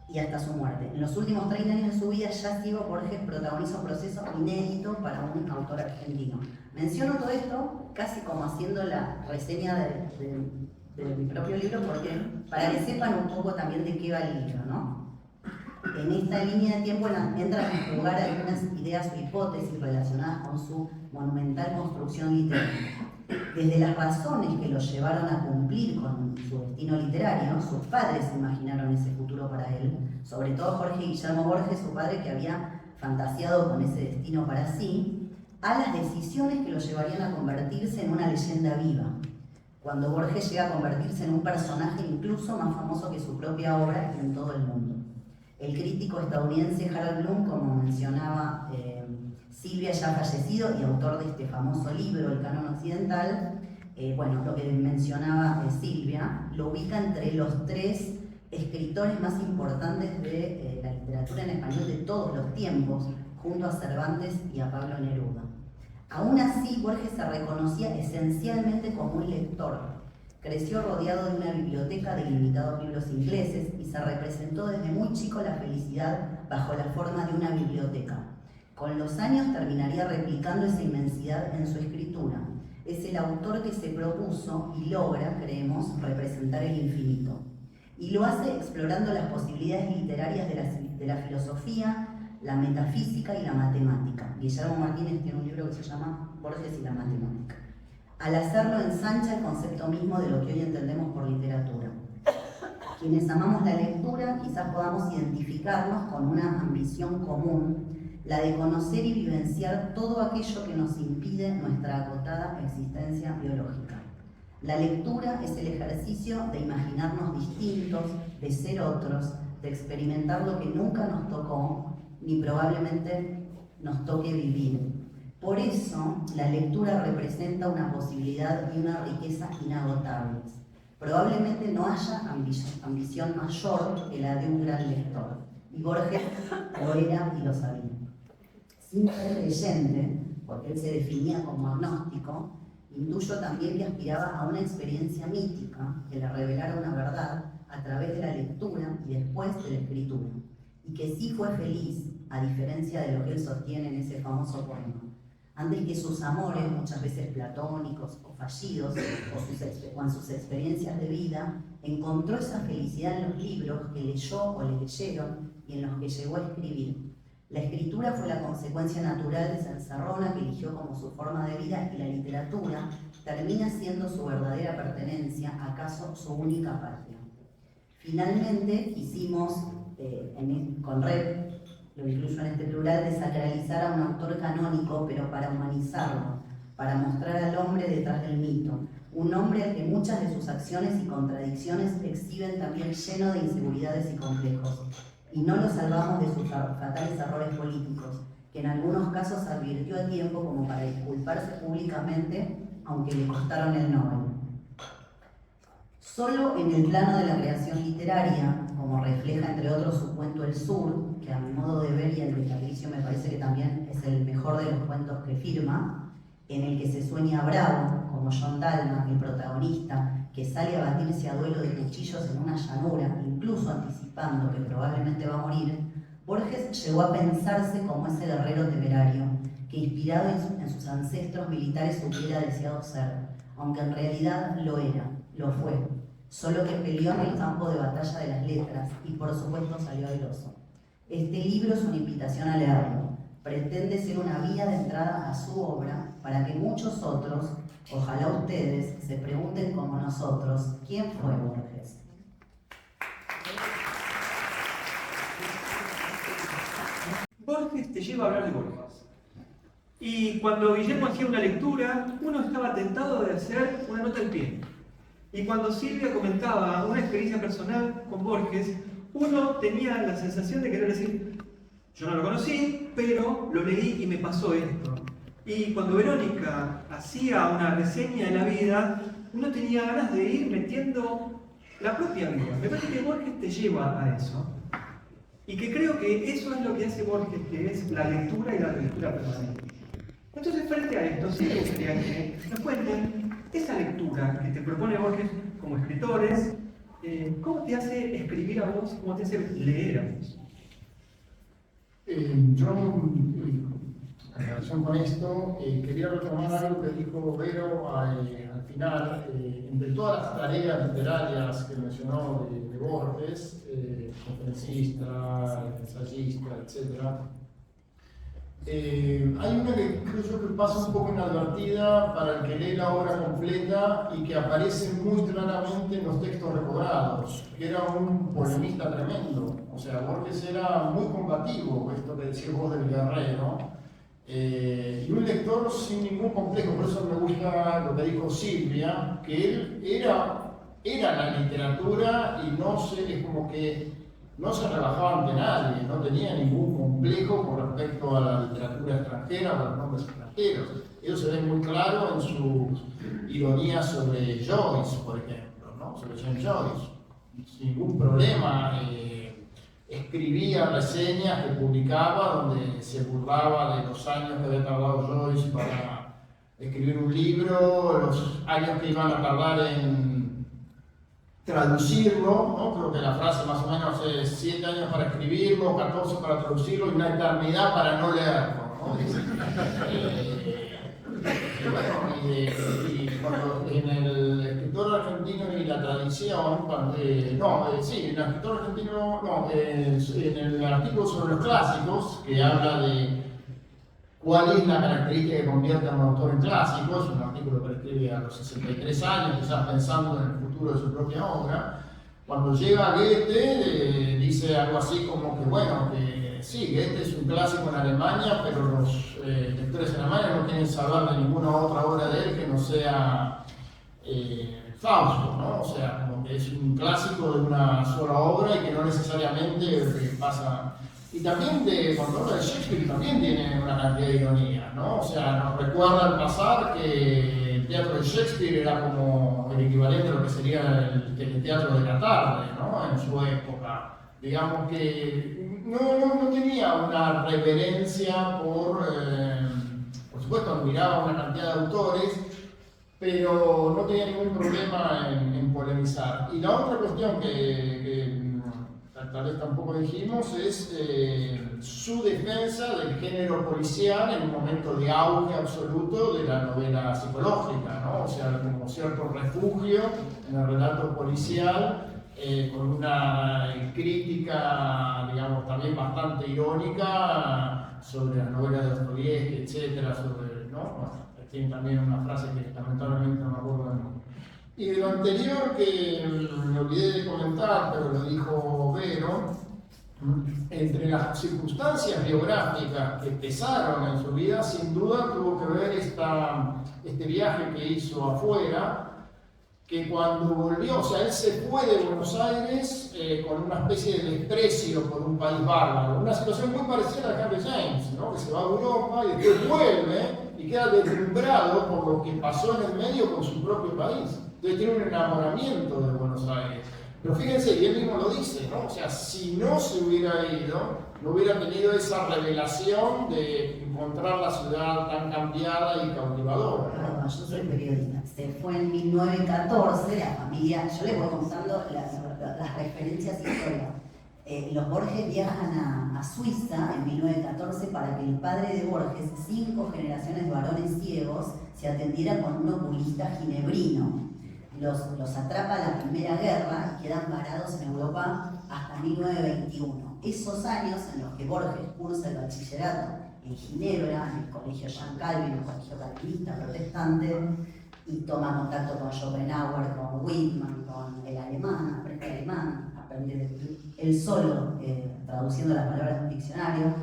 y hasta su muerte. En los últimos 30 años de su vida, Jássico Borges protagoniza un proceso inédito para un autor argentino. Menciono todo esto casi como haciendo la reseña de mi propio libro, porque para que sepan un poco también de qué va el libro, ¿no? En esta línea de tiempo entran a jugar algunas ideas o hipótesis relacionadas con su monumental construcción literaria. Desde las razones que lo llevaron a cumplir con su destino literario, sus padres imaginaron ese futuro para él, sobre todo Jorge Guillermo Borges, su padre, que había fantaseado con ese destino para sí, a las decisiones que lo llevarían a convertirse en una leyenda viva, cuando Borges llega a convertirse en un personaje incluso más famoso que su propia obra en todo el mundo. El crítico estadounidense Harold Bloom, como mencionaba Silvia, ya fallecido y autor de este famoso libro, El Canon Occidental, bueno, lo que mencionaba Silvia, lo ubica entre los 3 escritores más importantes de la literatura en español de todos los tiempos, junto a Cervantes y a Pablo Neruda. Aún así, Borges se reconocía esencialmente como un lector. Creció rodeado de una biblioteca de ilimitados libros ingleses y se representó desde muy chico la felicidad bajo la forma de una biblioteca. Con los años terminaría replicando esa inmensidad en su escritura. Es el autor que se propuso y logra, creemos, representar el infinito. Y lo hace explorando las posibilidades literarias de la filosofía, la metafísica y la matemática. Guillermo Martínez tiene un libro que se llama Borges y la matemática. Al hacerlo ensancha el concepto mismo de lo que hoy entendemos por literatura. Quienes amamos la lectura quizás podamos identificarnos con una ambición común, la de conocer y vivenciar todo aquello que nos impide nuestra acotada existencia biológica. La lectura es el ejercicio de imaginarnos distintos, de ser otros, de experimentar lo que nunca nos tocó, ni probablemente nos toque vivir. Por eso, la lectura representa una posibilidad y una riqueza inagotables. Probablemente no haya ambición mayor que la de un gran lector, y Borges lo era y lo sabía. Sin ser creyente, porque él se definía como agnóstico, intuyo también que aspiraba a una experiencia mítica que le revelara una verdad a través de la lectura y después de la escritura, y que sí fue feliz, a diferencia de lo que él sostiene en ese famoso poema. Antes que sus amores, muchas veces platónicos o fallidos, o en sus experiencias de vida, encontró esa felicidad en los libros que leyó o le leyeron y en los que llegó a escribir. La escritura fue la consecuencia natural de esa encerrona que eligió como su forma de vida, y la literatura termina siendo su verdadera pertenencia, acaso su única patria. Finalmente quisimos, con Rep, lo incluyo en este plural, desacralizar a un autor canónico, pero para humanizarlo, para mostrar al hombre detrás del mito, un hombre al que muchas de sus acciones y contradicciones exhiben también lleno de inseguridades y complejos. Y no lo salvamos de sus fatales errores políticos, que en algunos casos advirtió a tiempo como para disculparse públicamente, aunque le costaron el Nobel. Solo en el plano de la creación literaria, como refleja entre otros su cuento El Sur, que a mi modo de ver y el de Patricio me parece que también es el mejor de los cuentos que firma, en el que se sueña bravo, como John Dalma, el protagonista, que sale a batirse a duelo de cuchillos en una llanura, incluso anticipando anticipando que probablemente va a morir, Borges llegó a pensarse como ese guerrero temerario que, inspirado en sus ancestros militares, hubiera deseado ser, aunque en realidad lo fue, solo que peleó en el campo de batalla de las letras y por supuesto salió airoso. Este libro es una invitación a leerlo. Pretende ser una vía de entrada a su obra para que muchos otros, ojalá ustedes, se pregunten como nosotros, ¿quién fue Borges? Borges te lleva a hablar de Borges. Y cuando Guillermo hacía una lectura, uno estaba tentado de hacer una nota al pie. Y cuando Silvia comentaba una experiencia personal con Borges, uno tenía la sensación de querer decir, yo no lo conocí, pero lo leí y me pasó esto. Y cuando Verónica hacía una reseña de la vida, uno tenía ganas de ir metiendo la propia vida. Me parece que Borges te lleva a eso. Y que creo que eso es lo que hace Borges, que es la lectura y la relectura permanente. Entonces, frente a esto, sí me gustaría que nos cuenten esa lectura que te propone Borges como escritores, ¿cómo te hace escribir a vos? ¿Cómo te hace leer a vos? Yo, en relación con esto, quería retomar algo que dijo Vero al final. Entre todas las tareas literarias que mencionó de Borges, conferencista, ensayista, etc., hay una que creo yo que pasa un poco inadvertida para el que lee la obra completa y que aparece muy claramente en los textos recordados, que era un polemista tremendo. O sea, Borges era muy combativo, esto que decís vos del guerrero, y un lector sin ningún complejo. Por eso me gusta lo que dijo Silvia, que él era la literatura y es como que no se rebajaba ante nadie, no tenía ningún complejo con respecto a la literatura extranjera o a los nombres extranjeros. Eso se ve muy claro en sus ironías sobre Joyce, por ejemplo, ¿no? Sobre James Joyce. Sin ningún problema escribía reseñas que publicaba donde se burlaba de los años que había tardado Joyce para escribir un libro, los años que iban a tardar en traducirlo, ¿no? Creo que la frase más o menos es 7 años para escribirlo, 14 para traducirlo y una eternidad para no leerlo, ¿no? Y cuando en el escritor argentino y la tradición, en el escritor argentino, en el artículo sobre los clásicos, que habla de cuál es la característica que convierte a un autor en clásico, es un artículo que escribe a los 63 años, quizás pensando en el futuro de su propia obra. Cuando llega a Goethe, dice algo así como que, bueno, que sí, Goethe es un clásico en Alemania, pero los lectores alemanes no quieren saber de ninguna otra obra de él que no sea Fausto, ¿no? O sea, como que es un clásico de una sola obra y que no necesariamente pasa. Y también cuando habla de Shakespeare también tiene una cantidad de ironía, ¿no? O sea, nos recuerda al pasar que el teatro de Shakespeare era como el equivalente a lo que sería el teleteatro de la tarde, ¿no? En su época. Digamos que no tenía una reverencia por supuesto admiraba una cantidad de autores, pero no tenía ningún problema en polemizar. Y la otra cuestión que tal vez tampoco dijimos es su defensa del género policial en un momento de auge absoluto de la novela psicológica, ¿no? O sea, como cierto refugio en el relato policial, con una crítica, digamos, también bastante irónica sobre las novelas de Dostoyevsky, etcétera, ¿no? Tiene también una frase que lamentablemente no me acuerdo. Y de lo anterior que me olvidé de comentar, pero lo dijo Vero, entre las circunstancias biográficas que pesaron en su vida, sin duda tuvo que ver este viaje que hizo afuera, que cuando volvió, o sea, él se fue de Buenos Aires con una especie de desprecio por un país bárbaro, una situación muy parecida a la de Henry James, ¿no? Que se va a Europa y después vuelve y queda deslumbrado por lo que pasó en el medio con su propio país. Entonces tiene un enamoramiento de Buenos Aires. Pero fíjense, y él mismo lo dice, ¿no? O sea, si no se hubiera ido, no hubiera tenido esa revelación de encontrar la ciudad tan cambiada y cautivadora, ¿no? Bueno, yo soy periodista. Se fue en 1914, la familia, yo les voy contando las referencias históricas. Los Borges viajan a Suiza en 1914 para que el padre de Borges, 5 generaciones de varones ciegos, se atendiera con un oculista ginebrino. Los atrapa la Primera Guerra y quedan varados en Europa hasta 1921. Esos años en los que Borges cursa el bachillerato en Ginebra, en el colegio Jean Calvin, un colegio calvinista protestante, y toma contacto con Schopenhauer, con Whitman, con el alemán, aprende él solo, traduciendo las palabras de un diccionario,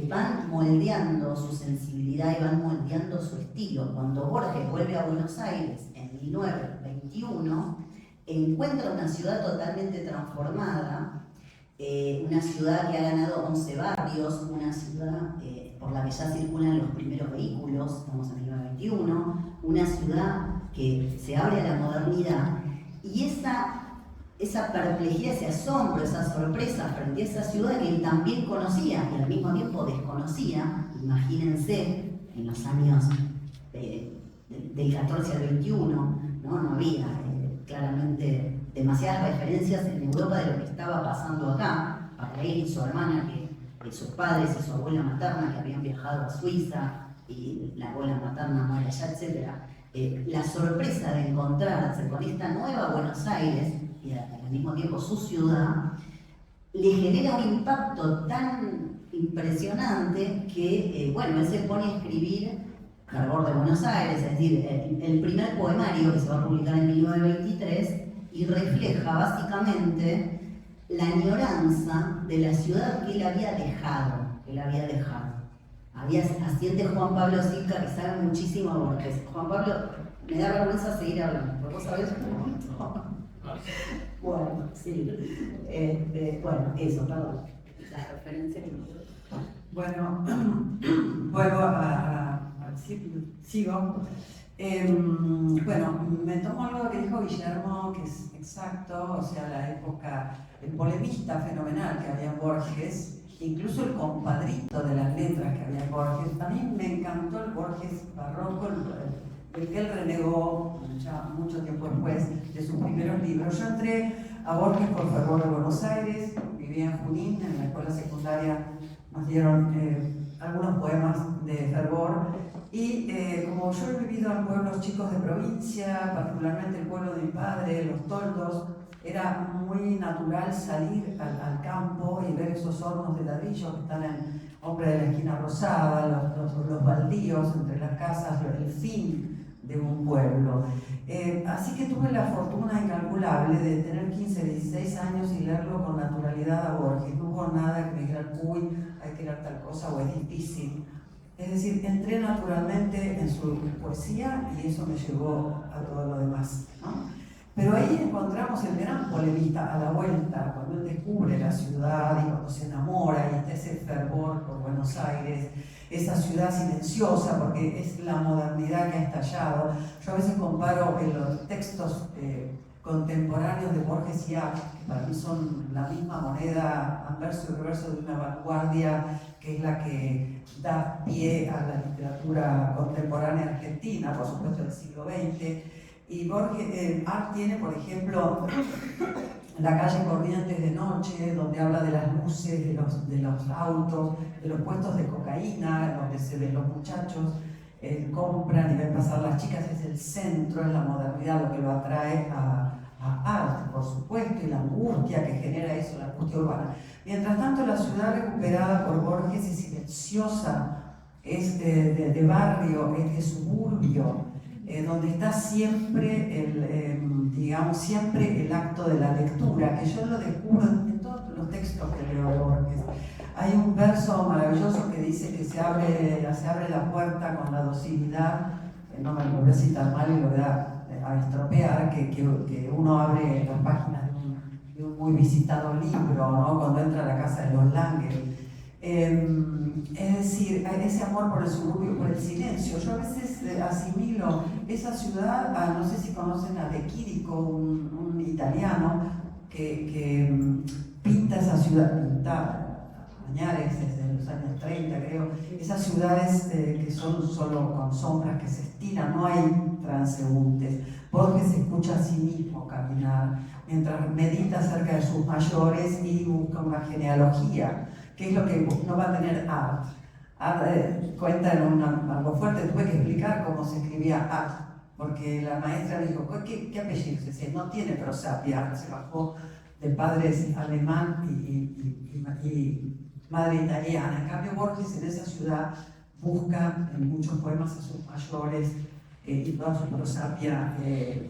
van moldeando su sensibilidad y van moldeando su estilo. Cuando Borges vuelve a Buenos Aires en 1921, encuentra una ciudad totalmente transformada, una ciudad que ha ganado 11 barrios, una ciudad por la que ya circulan los primeros vehículos, estamos en 1921, una ciudad que se abre a la modernidad, y esa perplejidad, ese asombro, esa sorpresa frente a esa ciudad que él también conocía y al mismo tiempo desconocía, imagínense, en los años del 14 al 21, no había claramente demasiadas referencias en Europa de lo que estaba pasando acá. Para él y su hermana, que sus padres y su abuela materna que habían viajado a Suiza y la abuela materna muere allá, etc. La sorpresa de encontrarse con esta nueva Buenos Aires y al mismo tiempo su ciudad, le genera un impacto tan impresionante que, él se pone a escribir Fervor de Buenos Aires, es decir, el primer poemario que se va a publicar en 1923 y refleja básicamente la añoranza de la ciudad que él había dejado. Asciende Juan Pablo Silca, que sabe muchísimo de Borges. Juan Pablo, me da vergüenza seguir hablando, porque vos sabés un montón. Bueno, sí. Eso, perdón. La referencia que me... Bueno, vuelvo sigo. Me tomo algo que dijo Guillermo, que es exacto, o sea, la época, el polemista fenomenal que había en Borges, incluso el compadrito de las letras que había en Borges. A mí me encantó el Borges barroco, el que él renegó ya mucho tiempo después de sus primeros libros. Yo entré a Borges por Fervor de Buenos Aires, vivía en Junín, en la escuela secundaria nos dieron algunos poemas de Fervor, y como yo he vivido en pueblos chicos de provincia, particularmente el pueblo de mi padre, Los Toldos, era muy natural salir al campo y ver esos hornos de ladrillo que están en Hombre de la Esquina Rosada, los baldíos entre las casas, el fin de un pueblo. Así que tuve la fortuna incalculable de tener 15, 16 años y leerlo con naturalidad a Borges. No hubo nada que me dijera, uy, hay que leer tal cosa o es difícil. Es decir, entré naturalmente en su poesía y eso me llevó a todo lo demás, ¿no? Pero ahí encontramos el gran polemista a la vuelta, cuando él descubre la ciudad y cuando se enamora y está ese fervor por Buenos Aires, esa ciudad silenciosa, porque es la modernidad que ha estallado. Yo a veces comparo los textos contemporáneos de Borges y Ack, que para mí son la misma moneda, anverso y reverso de una vanguardia que es la que da pie a la literatura contemporánea argentina, por supuesto del siglo XX. Y Borges, Ack tiene, por ejemplo, La calle Corrientes de noche, donde habla de las luces, de los autos, de los puestos de cocaína, donde se ven los muchachos, compran y ven pasar las chicas. Es el centro, es la modernidad lo que lo atrae a arte, por supuesto, y la angustia que genera eso, la angustia urbana. Mientras tanto, la ciudad recuperada por Borges es silenciosa, es de barrio, es de suburbio, donde está siempre siempre el acto de la lectura, que yo lo descubro en todos los textos que leo de Borges. Hay un verso maravilloso que dice que se abre la puerta con la docilidad, no me lo voy a citar mal y lo voy a estropear, que uno abre las páginas de un muy visitado libro, ¿no? Cuando entra a la casa de los Langel. Es decir, ese amor por el suburbio, por el silencio. Yo a veces asimilo esa ciudad a, no sé si conocen a De Chirico, un italiano que pinta esa ciudad, Añares desde los años 30 creo, esas ciudades que son solo con sombras que se estiran, no hay transeúntes. Borges se escucha a sí mismo caminar mientras medita acerca de sus mayores y busca una genealogía, que es lo que no va a tener Art. Art cuenta en algo fuerte, tuve que explicar cómo se escribía Art, porque la maestra dijo, ¿qué apellido? Dice, no tiene prosapia, se bajó de padres alemán y madre italiana. En cambio, Borges en esa ciudad busca en muchos poemas a sus mayores y toda su prosapia,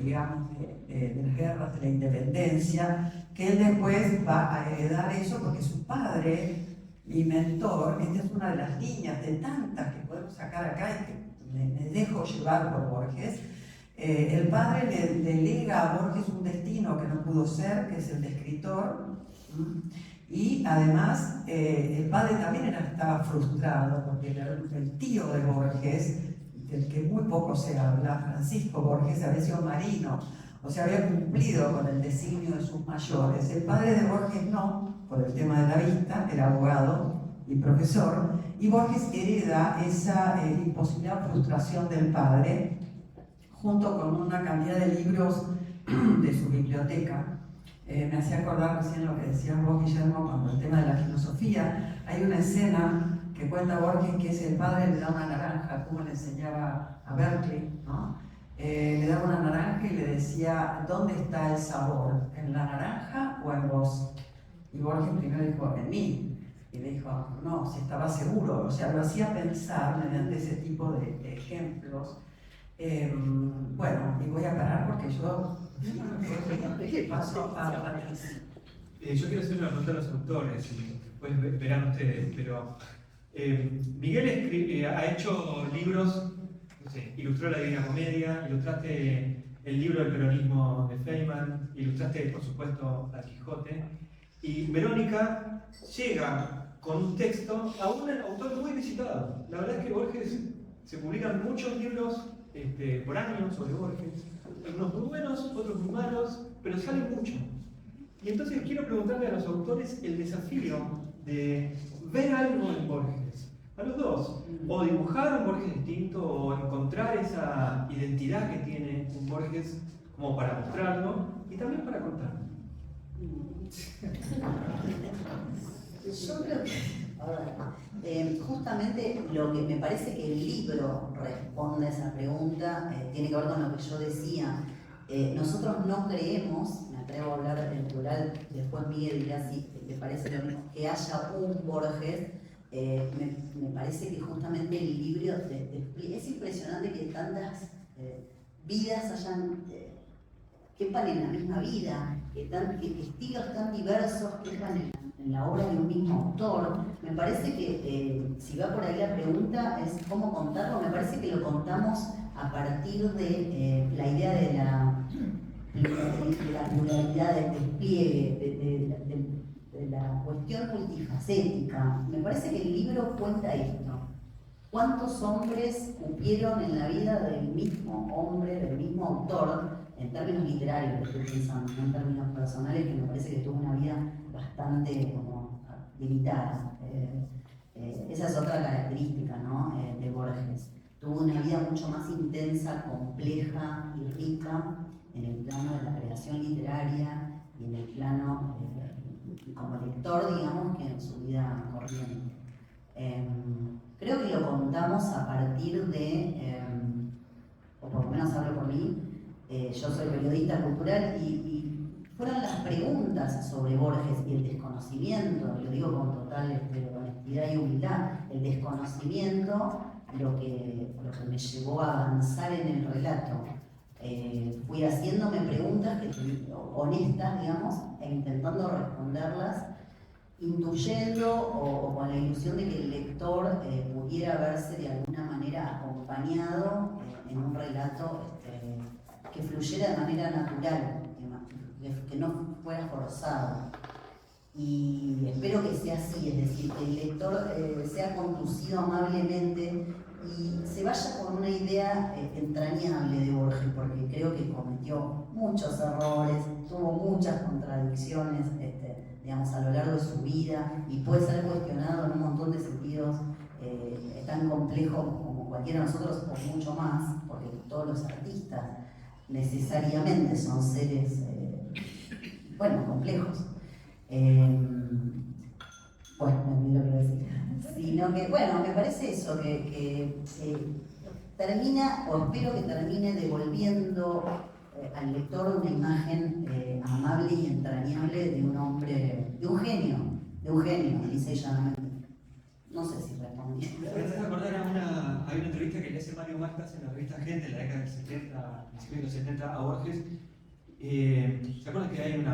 digamos, de las guerras, de la independencia, que él después va a heredar eso porque su padre y mentor, esta es una de las líneas de tantas que podemos sacar acá y que me dejo llevar por Borges. El padre le lega a Borges un destino que no pudo ser, que es el de escritor, y además el padre también estaba frustrado porque el tío de Borges, del que muy poco se habla, Francisco Borges, había sido marino, o sea, había cumplido con el designio de sus mayores. El padre de Borges no, por el tema de la vista, era abogado y profesor, y Borges hereda esa imposibilidad o frustración del padre, junto con una cantidad de libros de su biblioteca. Me hacía acordar recién lo que decías vos, Guillermo, cuando el tema de la filosofía. Hay una escena que cuenta Borges que es el padre le da una naranja, como le enseñaba a Berkeley, ¿no? Le daba una naranja y le decía, ¿dónde está el sabor? ¿En la naranja o en vos? Y Borges primero dijo, en mí. Y le dijo, no, si estaba seguro. O sea, lo hacía pensar mediante ese tipo de ejemplos. Bueno, y voy a parar porque yo paso a Patricia. Yo quiero hacer una pregunta a los autores y después verán ustedes, pero Miguel ha hecho libros, no sé, ilustró la Divina Comedia, ilustraste el libro del peronismo de Feynman, ilustraste por supuesto a Quijote, y Verónica llega con un texto a un autor muy visitado. La verdad es que Borges, se publican muchos libros por año sobre Borges, algunos muy buenos, otros muy malos, pero salen mucho. Y entonces quiero preguntarle a los autores el desafío de ver algo en Borges, a los dos, o dibujar un Borges distinto, o encontrar esa identidad que tiene un Borges como para mostrarlo y también para contarlo. Yo creo que, justamente lo que me parece que el libro responde a esa pregunta tiene que ver con lo que yo decía. Nosotros no creemos, me atrevo a hablar en plural, después Miguel dirá si le parece lo mismo, que haya un Borges. Me parece que justamente el libro es impresionante que tantas vidas quepan en la misma vida, que estilos tan diversos quepan en la obra de un mismo autor. Me parece que si va por ahí la pregunta es cómo contarlo. Me parece que lo contamos a partir de la idea de la pluralidad, del despliegue, de la cuestión multifacética. Me parece que el libro cuenta esto. ¿Cuántos hombres cupieron en la vida del mismo hombre, del mismo autor, en términos literarios, estoy pensando, no en términos personales, que me parece que tuvo una vida bastante como limitada? Esa es otra característica, ¿no? De Borges. Tuvo una vida mucho más intensa, compleja y rica en el plano de la creación literaria y en el plano como lector, digamos, que en su vida corriente. Creo que lo contamos a partir de, o por lo menos hablo por mí, yo soy periodista cultural y fueron las preguntas sobre Borges y el desconocimiento, lo digo con total honestidad y humildad, el desconocimiento lo que me llevó a avanzar en el relato. Fui haciéndome preguntas honestas, digamos, e intentando responderlas, intuyendo o con la ilusión de que el lector pudiera verse de alguna manera acompañado en un relato que fluyera de manera natural, que no fuera forzado. Y espero que sea así, es decir, que el lector sea conducido amablemente y se vaya con una idea entrañable de Borges, porque creo que cometió muchos errores, tuvo muchas contradicciones, digamos, a lo largo de su vida, y puede ser cuestionado en un montón de sentidos tan complejos como cualquiera de nosotros o mucho más, porque todos los artistas necesariamente son seres, complejos. Bueno, no olvidé lo que iba a decir. Sino que, me parece eso, que termina, o espero que termine devolviendo al lector una imagen amable y entrañable de un hombre, de un genio, dice llanamente. No sé si respondí. Me hace acordar hay una entrevista que le hace Mario Martas en la revista Gente en la década del 70, principios de los 70 a Borges. ¿Se acuerdan que hay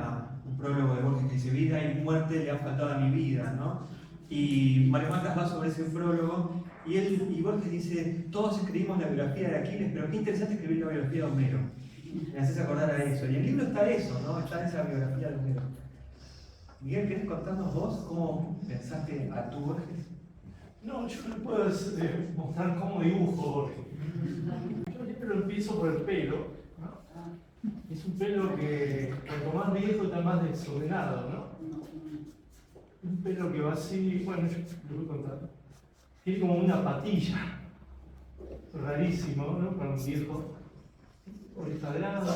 un prólogo de Borges que dice vida y muerte le han faltado a mi vida, ¿no? Y Mario Martas va sobre ese prólogo y Borges dice, todos escribimos la biografía de Aquiles, pero qué interesante escribir la biografía de Homero. Me haces acordar a eso. Y en el libro está eso, ¿no? Está esa biografía de Homero. Miguel, ¿querés contarnos vos cómo pensaste a tu Borges? No, yo le puedo mostrar cómo dibujo Borges. Yo siempre lo empiezo por el pelo, ¿no? Es un pelo que cuanto más viejo está más desordenado, ¿no? Un pelo que va así, yo lo voy a contar. Tiene como una patilla, rarísimo, ¿no? Para un viejo. Oreja grande.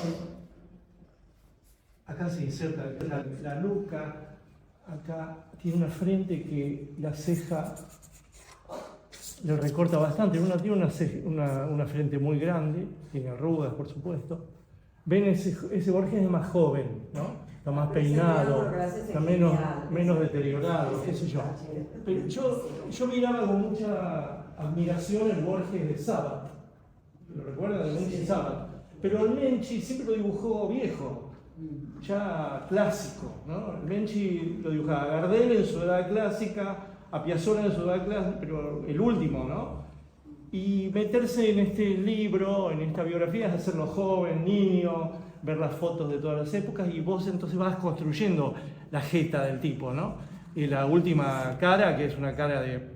Acá se inserta la nuca. Acá tiene una frente que la ceja le recorta bastante. Tiene una frente muy grande, tiene arrugas, por supuesto. Ven, ese Borges es más joven, ¿no? Está más peinado, está menos deteriorado, qué sé yo. Pero yo miraba con mucha admiración el Borges de Sábado. ¿Lo recuerdan? El Menchi Sábado. Pero el Menchi siempre lo dibujó viejo, ya clásico, ¿no? El Menchi lo dibujaba a Gardel en su edad clásica, a Piazzolla en su edad clásica, pero el último, ¿no? Y meterse en este libro, en esta biografía, es hacerlo joven, niño, ver las fotos de todas las épocas y vos entonces vas construyendo la jeta del tipo, ¿no? Y la última cara, que es una cara de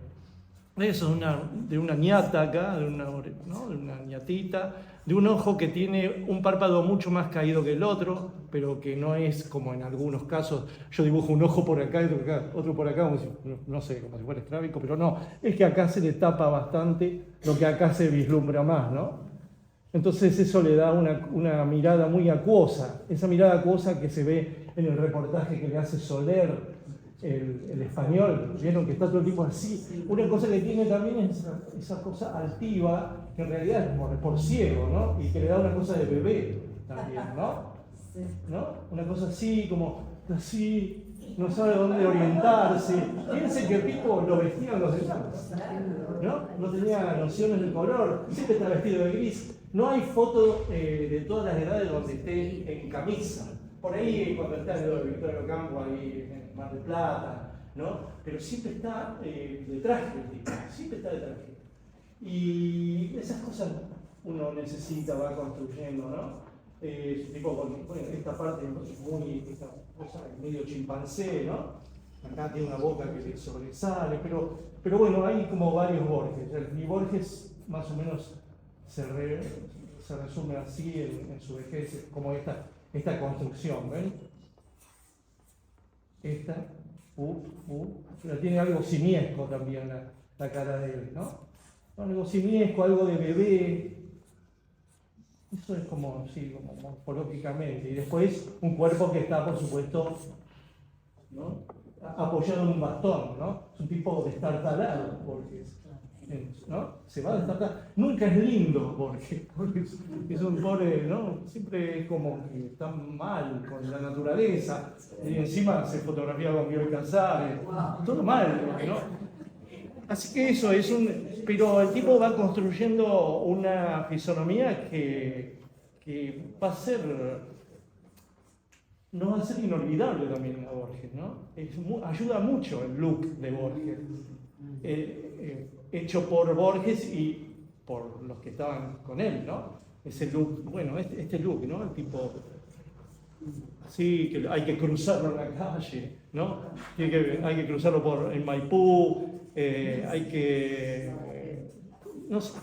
una ñata acá, de una ñatita, de un ojo que tiene un párpado mucho más caído que el otro, pero que no es como en algunos casos, yo dibujo un ojo por acá y otro por acá, como si fuera estrábico, pero no, es que acá se le tapa bastante lo que acá se vislumbra más, ¿no? Entonces eso le da una mirada muy acuosa, esa mirada acuosa que se ve en el reportaje que le hace Soler, el español, vieron que está todo el tiempo así. Una cosa que tiene también es esa cosa altiva, que en realidad es como por ciego, ¿no? Y que le da una cosa de bebé también, ¿no? Una cosa así, como así, no sabe dónde orientarse. Fíjense que el tipo lo vestían los exámenes, ¿no? No tenía nociones del color, siempre está vestido de gris. No hay foto de todas las edades donde esté en camisa. Por ahí, cuando está en el Victoria Ocampo, ahí en Mar del Plata, ¿no? Pero siempre está de traje, siempre está de traje. Y esas cosas uno necesita, va construyendo, ¿no? Esta parte es esta cosa medio chimpancé, ¿no? Acá tiene una boca que le sobresale, pero bueno, hay como varios Borges. Mi Borges más o menos se resume así en su vejez, como esta construcción, ¿ven? Pero tiene algo simiesco también la cara de él, ¿no? Algo simiesco, algo de bebé. Eso es como morfológicamente. Y después un cuerpo que está, por supuesto, ¿no? Apoyado en un bastón, ¿no? Es un tipo destartalado, porque ¿no? Se va a destartar. Nunca es lindo porque es un pobre, ¿no? Siempre es como que está mal con la naturaleza. Y encima se fotografía con Bioy Casares. Todo mal, ¿no? Así que eso pero el tipo va construyendo una fisonomía que va a ser, no va a ser inolvidable también a Borges, ¿no? Ayuda mucho el look de Borges, hecho por Borges y por los que estaban con él, ¿no? Ese look, este look, ¿no? El tipo así, que hay que cruzarlo en la calle, ¿no? Hay que cruzarlo en Maipú, hay que, no sé,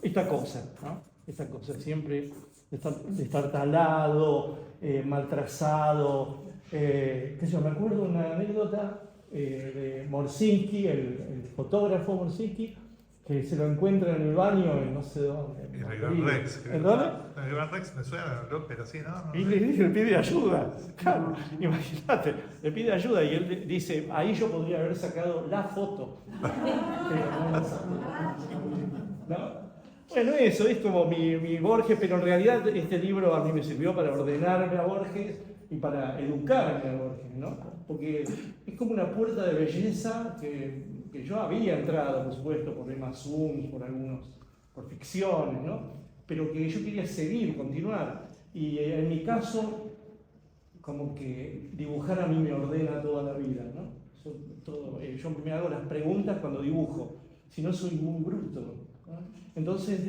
esta cosa, ¿no? Esta cosa siempre de estar talado, mal trazado. Me acuerdo de una anécdota de Morsinski, el fotógrafo Morsinski, que se lo encuentra en el baño y no sé dónde. Y el Gran Rex. ¿En dónde? El Gran Rex me suena, ¿no? Pero sí, ¿no? Y le pide ayuda. Claro, imagínate, le pide ayuda y él dice, ahí yo podría haber sacado la foto. Pero no la sacó. ¿No? Bueno, eso es como mi Borges, pero en realidad este libro a mí me sirvió para ordenarme a Borges y para educarme a Borges, ¿no? Porque es como una puerta de belleza que yo había entrado, por supuesto, por Emma Suns, por ficciones, ¿no? Pero que yo quería seguir, continuar. Y en mi caso, como que dibujar a mí me ordena toda la vida, ¿no? Yo me hago las preguntas cuando dibujo, si no soy muy bruto, ¿no? Entonces,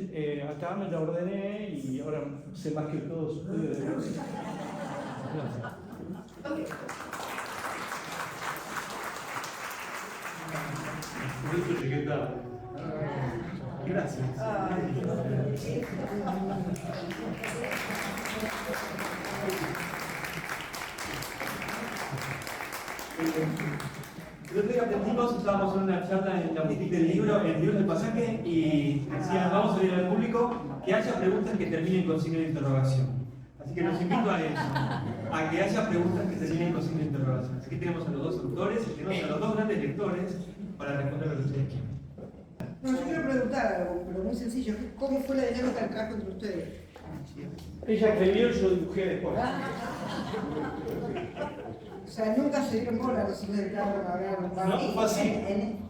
acá me la ordené y ahora sé más que todos ustedes. Gracias. Por eso llegué tarde. Gracias. El otro día aprendimos, estábamos en una charla en la boutique del libro, en el libro del pasaje, y decían, vamos a pedir al público que haya preguntas que terminen con signo de interrogación. Así que los invito a eso, a que haya preguntas que terminen con signo de interrogación. Así que tenemos a los dos autores, y tenemos a los dos grandes lectores para responder lo que ustedes quieran. No, yo quiero preguntar algo, pero muy sencillo. ¿Cómo fue la dinámica del trabajo entre ustedes? Ella escribió y yo dibujé después. O sea, nunca se dieron bola los hijos de Carlos a ver No, fue así.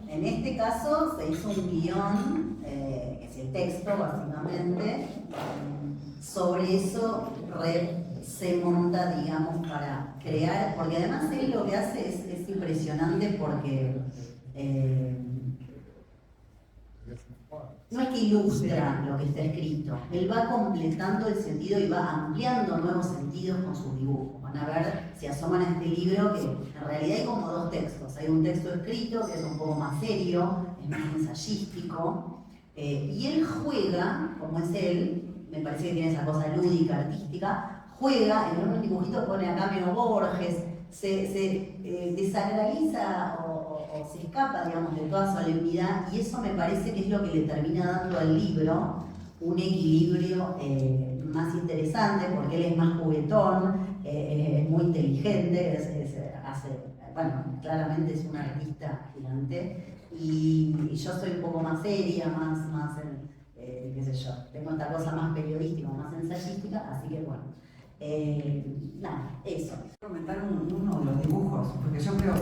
En este caso se hizo un guión, que es el texto básicamente, sobre eso se monta, digamos, para crear, porque además él lo que hace es impresionante porque no es que ilustra lo que está escrito, él va completando el sentido y va ampliando nuevos sentidos con sus dibujos. Van a ver si asoman a este libro que en realidad hay como dos textos. Hay un texto escrito que es un poco más serio, es más ensayístico, y él juega, como es él, me parece que tiene esa cosa lúdica, artística, juega, en un dibujito pone acá menos Borges, se desacraliza o se escapa, digamos, de toda solemnidad, y eso me parece que es lo que le termina dando al libro un equilibrio más interesante, porque él es más juguetón, es muy inteligente, bueno, claramente es un artista gigante, y yo soy un poco más seria, más qué sé yo, tengo esta cosa más periodística, más ensayística, así que bueno, nada, eso. Comentar uno de los dibujos, porque yo creo,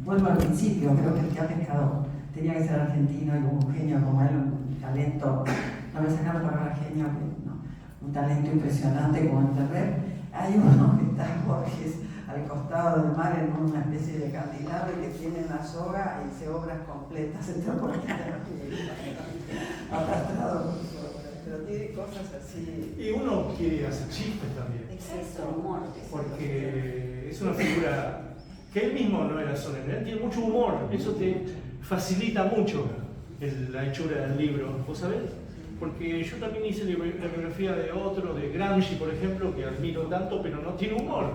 vuelvo al principio, creo que el que ha pescado tenía que ser argentino y un genio como él, un talento, no voy a sacar la palabra genio, no, un talento impresionante como el de Red. Hay uno que está Borges al costado del mar en una especie de acantilado y que tiene una soga y dice obras completas, entonces Borges arrastrado por su obra, pero tiene cosas así. Y uno quiere hacer chistes también. Exceso, humor. Porque es una figura que él mismo no era solemne, él tiene mucho humor, eso te facilita mucho la hechura del libro, ¿vos sabés? Porque yo también hice la biografía de otro, de Gramsci, por ejemplo, que admiro tanto, pero no tiene humor.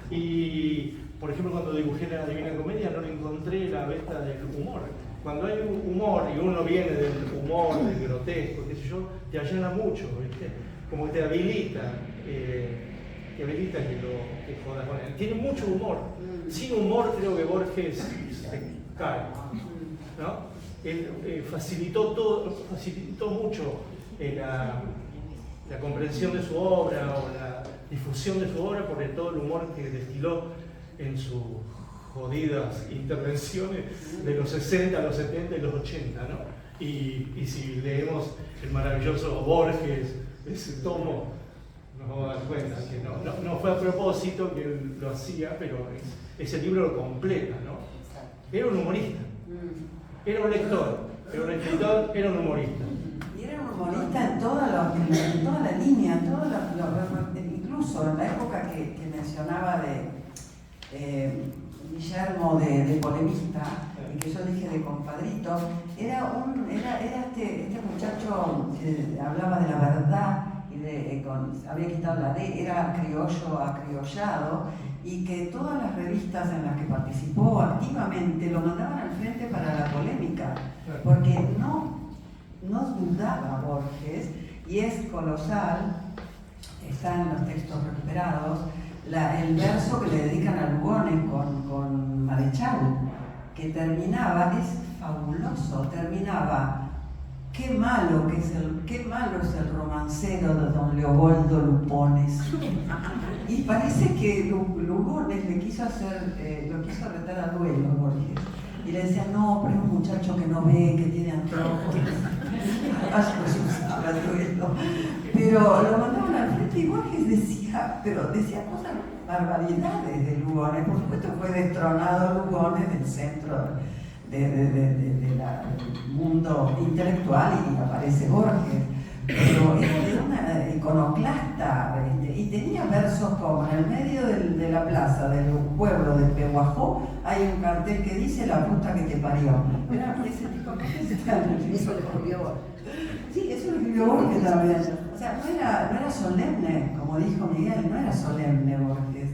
Y, por ejemplo, cuando dibujé la Divina Comedia no le encontré la beta del humor. Cuando hay humor y uno viene del humor, del grotesco, qué sé yo, te allana mucho, ¿viste? Como que te habilita. Que jodas con él. Tiene mucho humor. Sin humor creo que Borges se cae, ¿no? Él facilitó mucho la comprensión de su obra o la difusión de su obra por todo el humor que destiló en sus jodidas intervenciones de los 60, los 70 y los 80, ¿no? Y si leemos el maravilloso Borges, ese tomo, nos vamos a dar cuenta que no fue a propósito que él lo hacía, pero ese libro lo completa, ¿no? Era un humorista, era un lector, era un escritor, era un humorista. Y era un humorista en toda la línea, incluso en la época que mencionaba de Guillermo de polemista, y que yo dije de compadrito, era este muchacho que hablaba de la verdad, había quitado la D, era criollo acriollado, y que todas las revistas en las que participó activamente lo mandaban al frente para la polémica, porque no no dudaba Borges, y es colosal, está en los textos recuperados, el verso que le dedican a Lugones con Marechal, que terminaba, es fabuloso, terminaba, qué malo es el romancero de don Leopoldo Lupones. Y parece que Lugones le quiso lo quiso retar a duelo, Borges. Y le decía, no, pero es un muchacho que no ve, que tiene anteojos. Usaba duelo. Pero lo mandaban al frente y Borges decía cosas, barbaridades de Lugones. Por supuesto fue destronado Lugones del centro del mundo intelectual y aparece Borges. Pero era una iconoclasta y tenía versos como en el medio de la plaza del pueblo de Pehuajó hay un cartel que dice la puta que te parió. Era ese tipo de cosas. Eso le escribió Borges. Sí, eso lo escribió Borges también. O sea, no era solemne, como dijo Miguel, no era solemne Borges.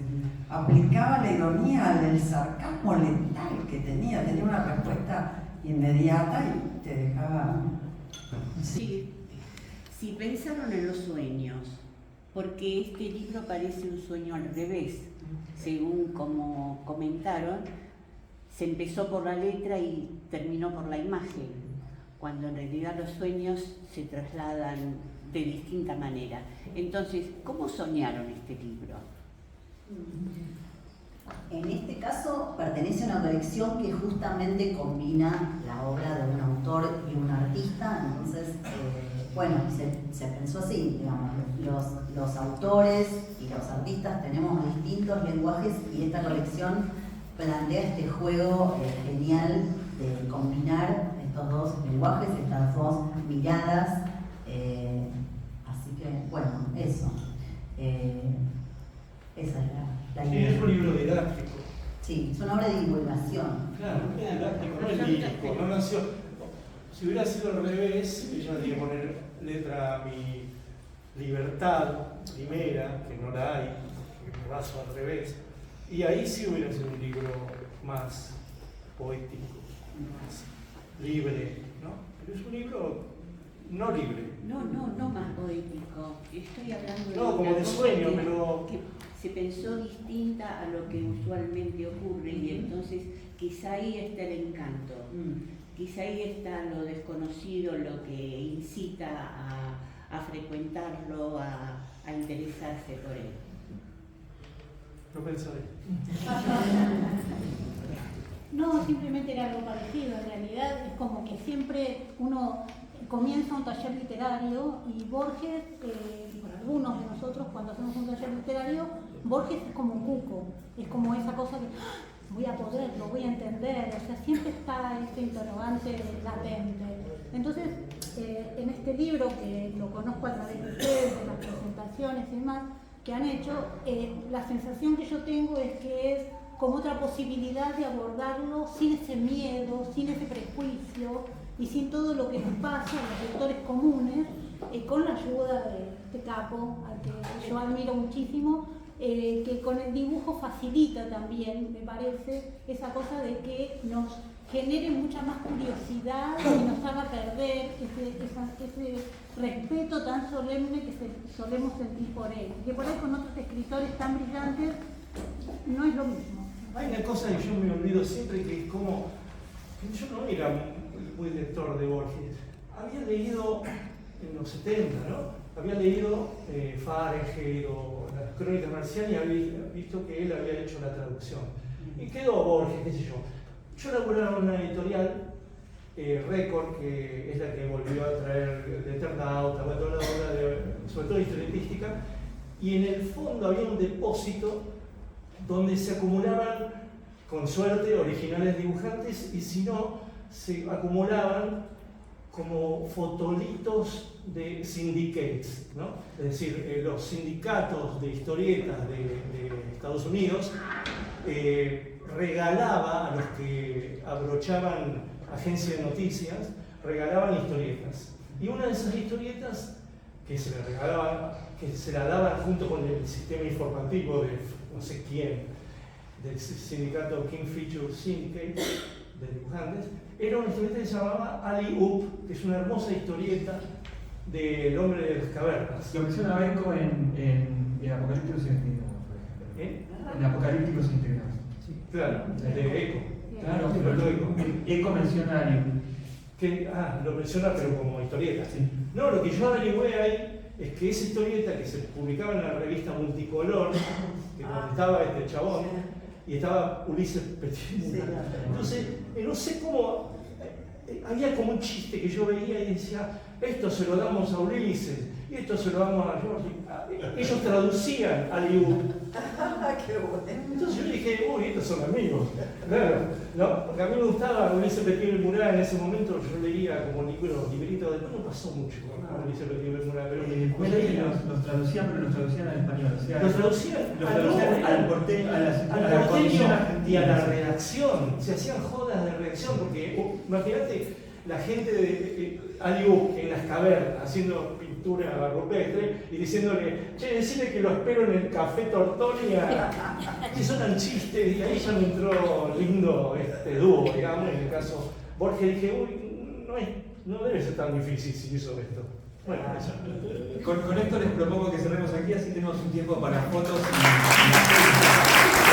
Aplicaba la ironía, el sarcasmo letal que tenía una respuesta inmediata y te dejaba... Sí. Si pensaron en los sueños, porque este libro parece un sueño al revés, según como comentaron, se empezó por la letra y terminó por la imagen, cuando en realidad los sueños se trasladan de distinta manera. Entonces, ¿cómo soñaron este libro? En este caso pertenece a una colección que justamente combina la obra de un autor y un artista, entonces bueno, se pensó así, digamos, los autores y los artistas tenemos distintos lenguajes y esta colección plantea este juego genial de combinar estos dos lenguajes, estas dos miradas, así que bueno, eso. Esa es la Sí, idea. es un libro didáctico. Sí, es una obra de divulgación. Claro, es didáctico, no es lírico, no nació. Si hubiera sido al revés, yo no tenía que poner letra a mi libertad primera, que no la hay, que me baso al revés, y ahí sí hubiera sido un libro más poético, más libre, ¿no? Pero es un libro no libre. No más poético. Estoy hablando de No, como una de cosa sueño, que pero... se pensó distinta a lo que usualmente ocurre y entonces quizá ahí está el encanto. Quizá ahí está lo desconocido, lo que incita a frecuentarlo, a interesarse por él. No pensaré. No, simplemente era algo parecido. En realidad es como que siempre uno comienza un taller literario y Borges, por algunos de nosotros cuando hacemos un taller literario, Borges es como un cuco, es como esa cosa que voy a poder, lo voy a entender, o sea, siempre está ese interrogante latente. Entonces, en este libro, que lo conozco a través de ustedes, de las presentaciones y demás que han hecho, la sensación que yo tengo es que es como otra posibilidad de abordarlo sin ese miedo, sin ese prejuicio y sin todo lo que nos pasa a los lectores comunes, con la ayuda de este capo, al que yo admiro muchísimo, que con el dibujo facilita también, me parece, esa cosa de que nos genere mucha más curiosidad y nos haga perder ese respeto tan solemne que solemos sentir por él. Que por ahí con otros escritores tan brillantes no es lo mismo. Hay una cosa que yo me olvido siempre, que es como... Yo no era muy lector de Borges. Había leído en los 70, ¿no? Había leído Fahrenheit o las Crónicas Marcianas y había visto que él había hecho la traducción. Y quedó Borges, qué sé yo. Yo laburaba en una editorial, Record, que es la que volvió a traer el Eternauta, toda la obra, sobre todo historietística, y en el fondo había un depósito donde se acumulaban, con suerte, originales dibujantes, y si no, se acumulaban como fotolitos de syndicates, ¿no? Es decir, los sindicatos de historietas de Estados Unidos regalaba a los que abrochaban agencias de noticias, regalaban historietas. Y una de esas historietas que se la daban junto con el sistema informativo de no sé quién, del sindicato King Feature Syndicate, de dibujantes, era una historieta que se llamaba Ali Up, que es una hermosa historieta del hombre de las cavernas. Lo menciona Eco en Apocalípticos Integrados, por ejemplo. En Apocalípticos Integrados. Sí. Claro, de Eco. Claro, pero lo Eco. Eco menciona a Liu. Lo menciona pero como historieta. Sí. No, lo que yo averigüé ahí es que esa historieta que se publicaba en la revista Multicolor, que estaba este chabón, y estaba Ulises Petit. Entonces, no sé cómo, había como un chiste que yo veía y decía, esto se lo damos a Ulises, y esto se lo damos a George. Ellos traducían a Liu. Qué bueno. Entonces yo dije, uy, estos son amigos. Claro, ¿no? Porque a mí me gustaba Ulises Petit el Mural en ese momento, yo leía como libritos, después no pasó mucho con Ulises Petit el Mural, pero Después los traducían, pero los traducían al español. O sea, los traducían al porteño, a la porteño y a la redacción. redacción. Se hacían jodas de redacción, porque imagínate la gente de Aliu en las cavernas haciendo pintura rupestre y diciéndole, che, decirle que lo espero en el Café Tortonia. Eso eran chistes y ahí ya me entró lindo dúo, digamos, en el caso Borges. Dije, uy, no debe ser tan difícil si hizo esto. Bueno, eso. Con esto les propongo que cerremos aquí, así tenemos un tiempo para fotos y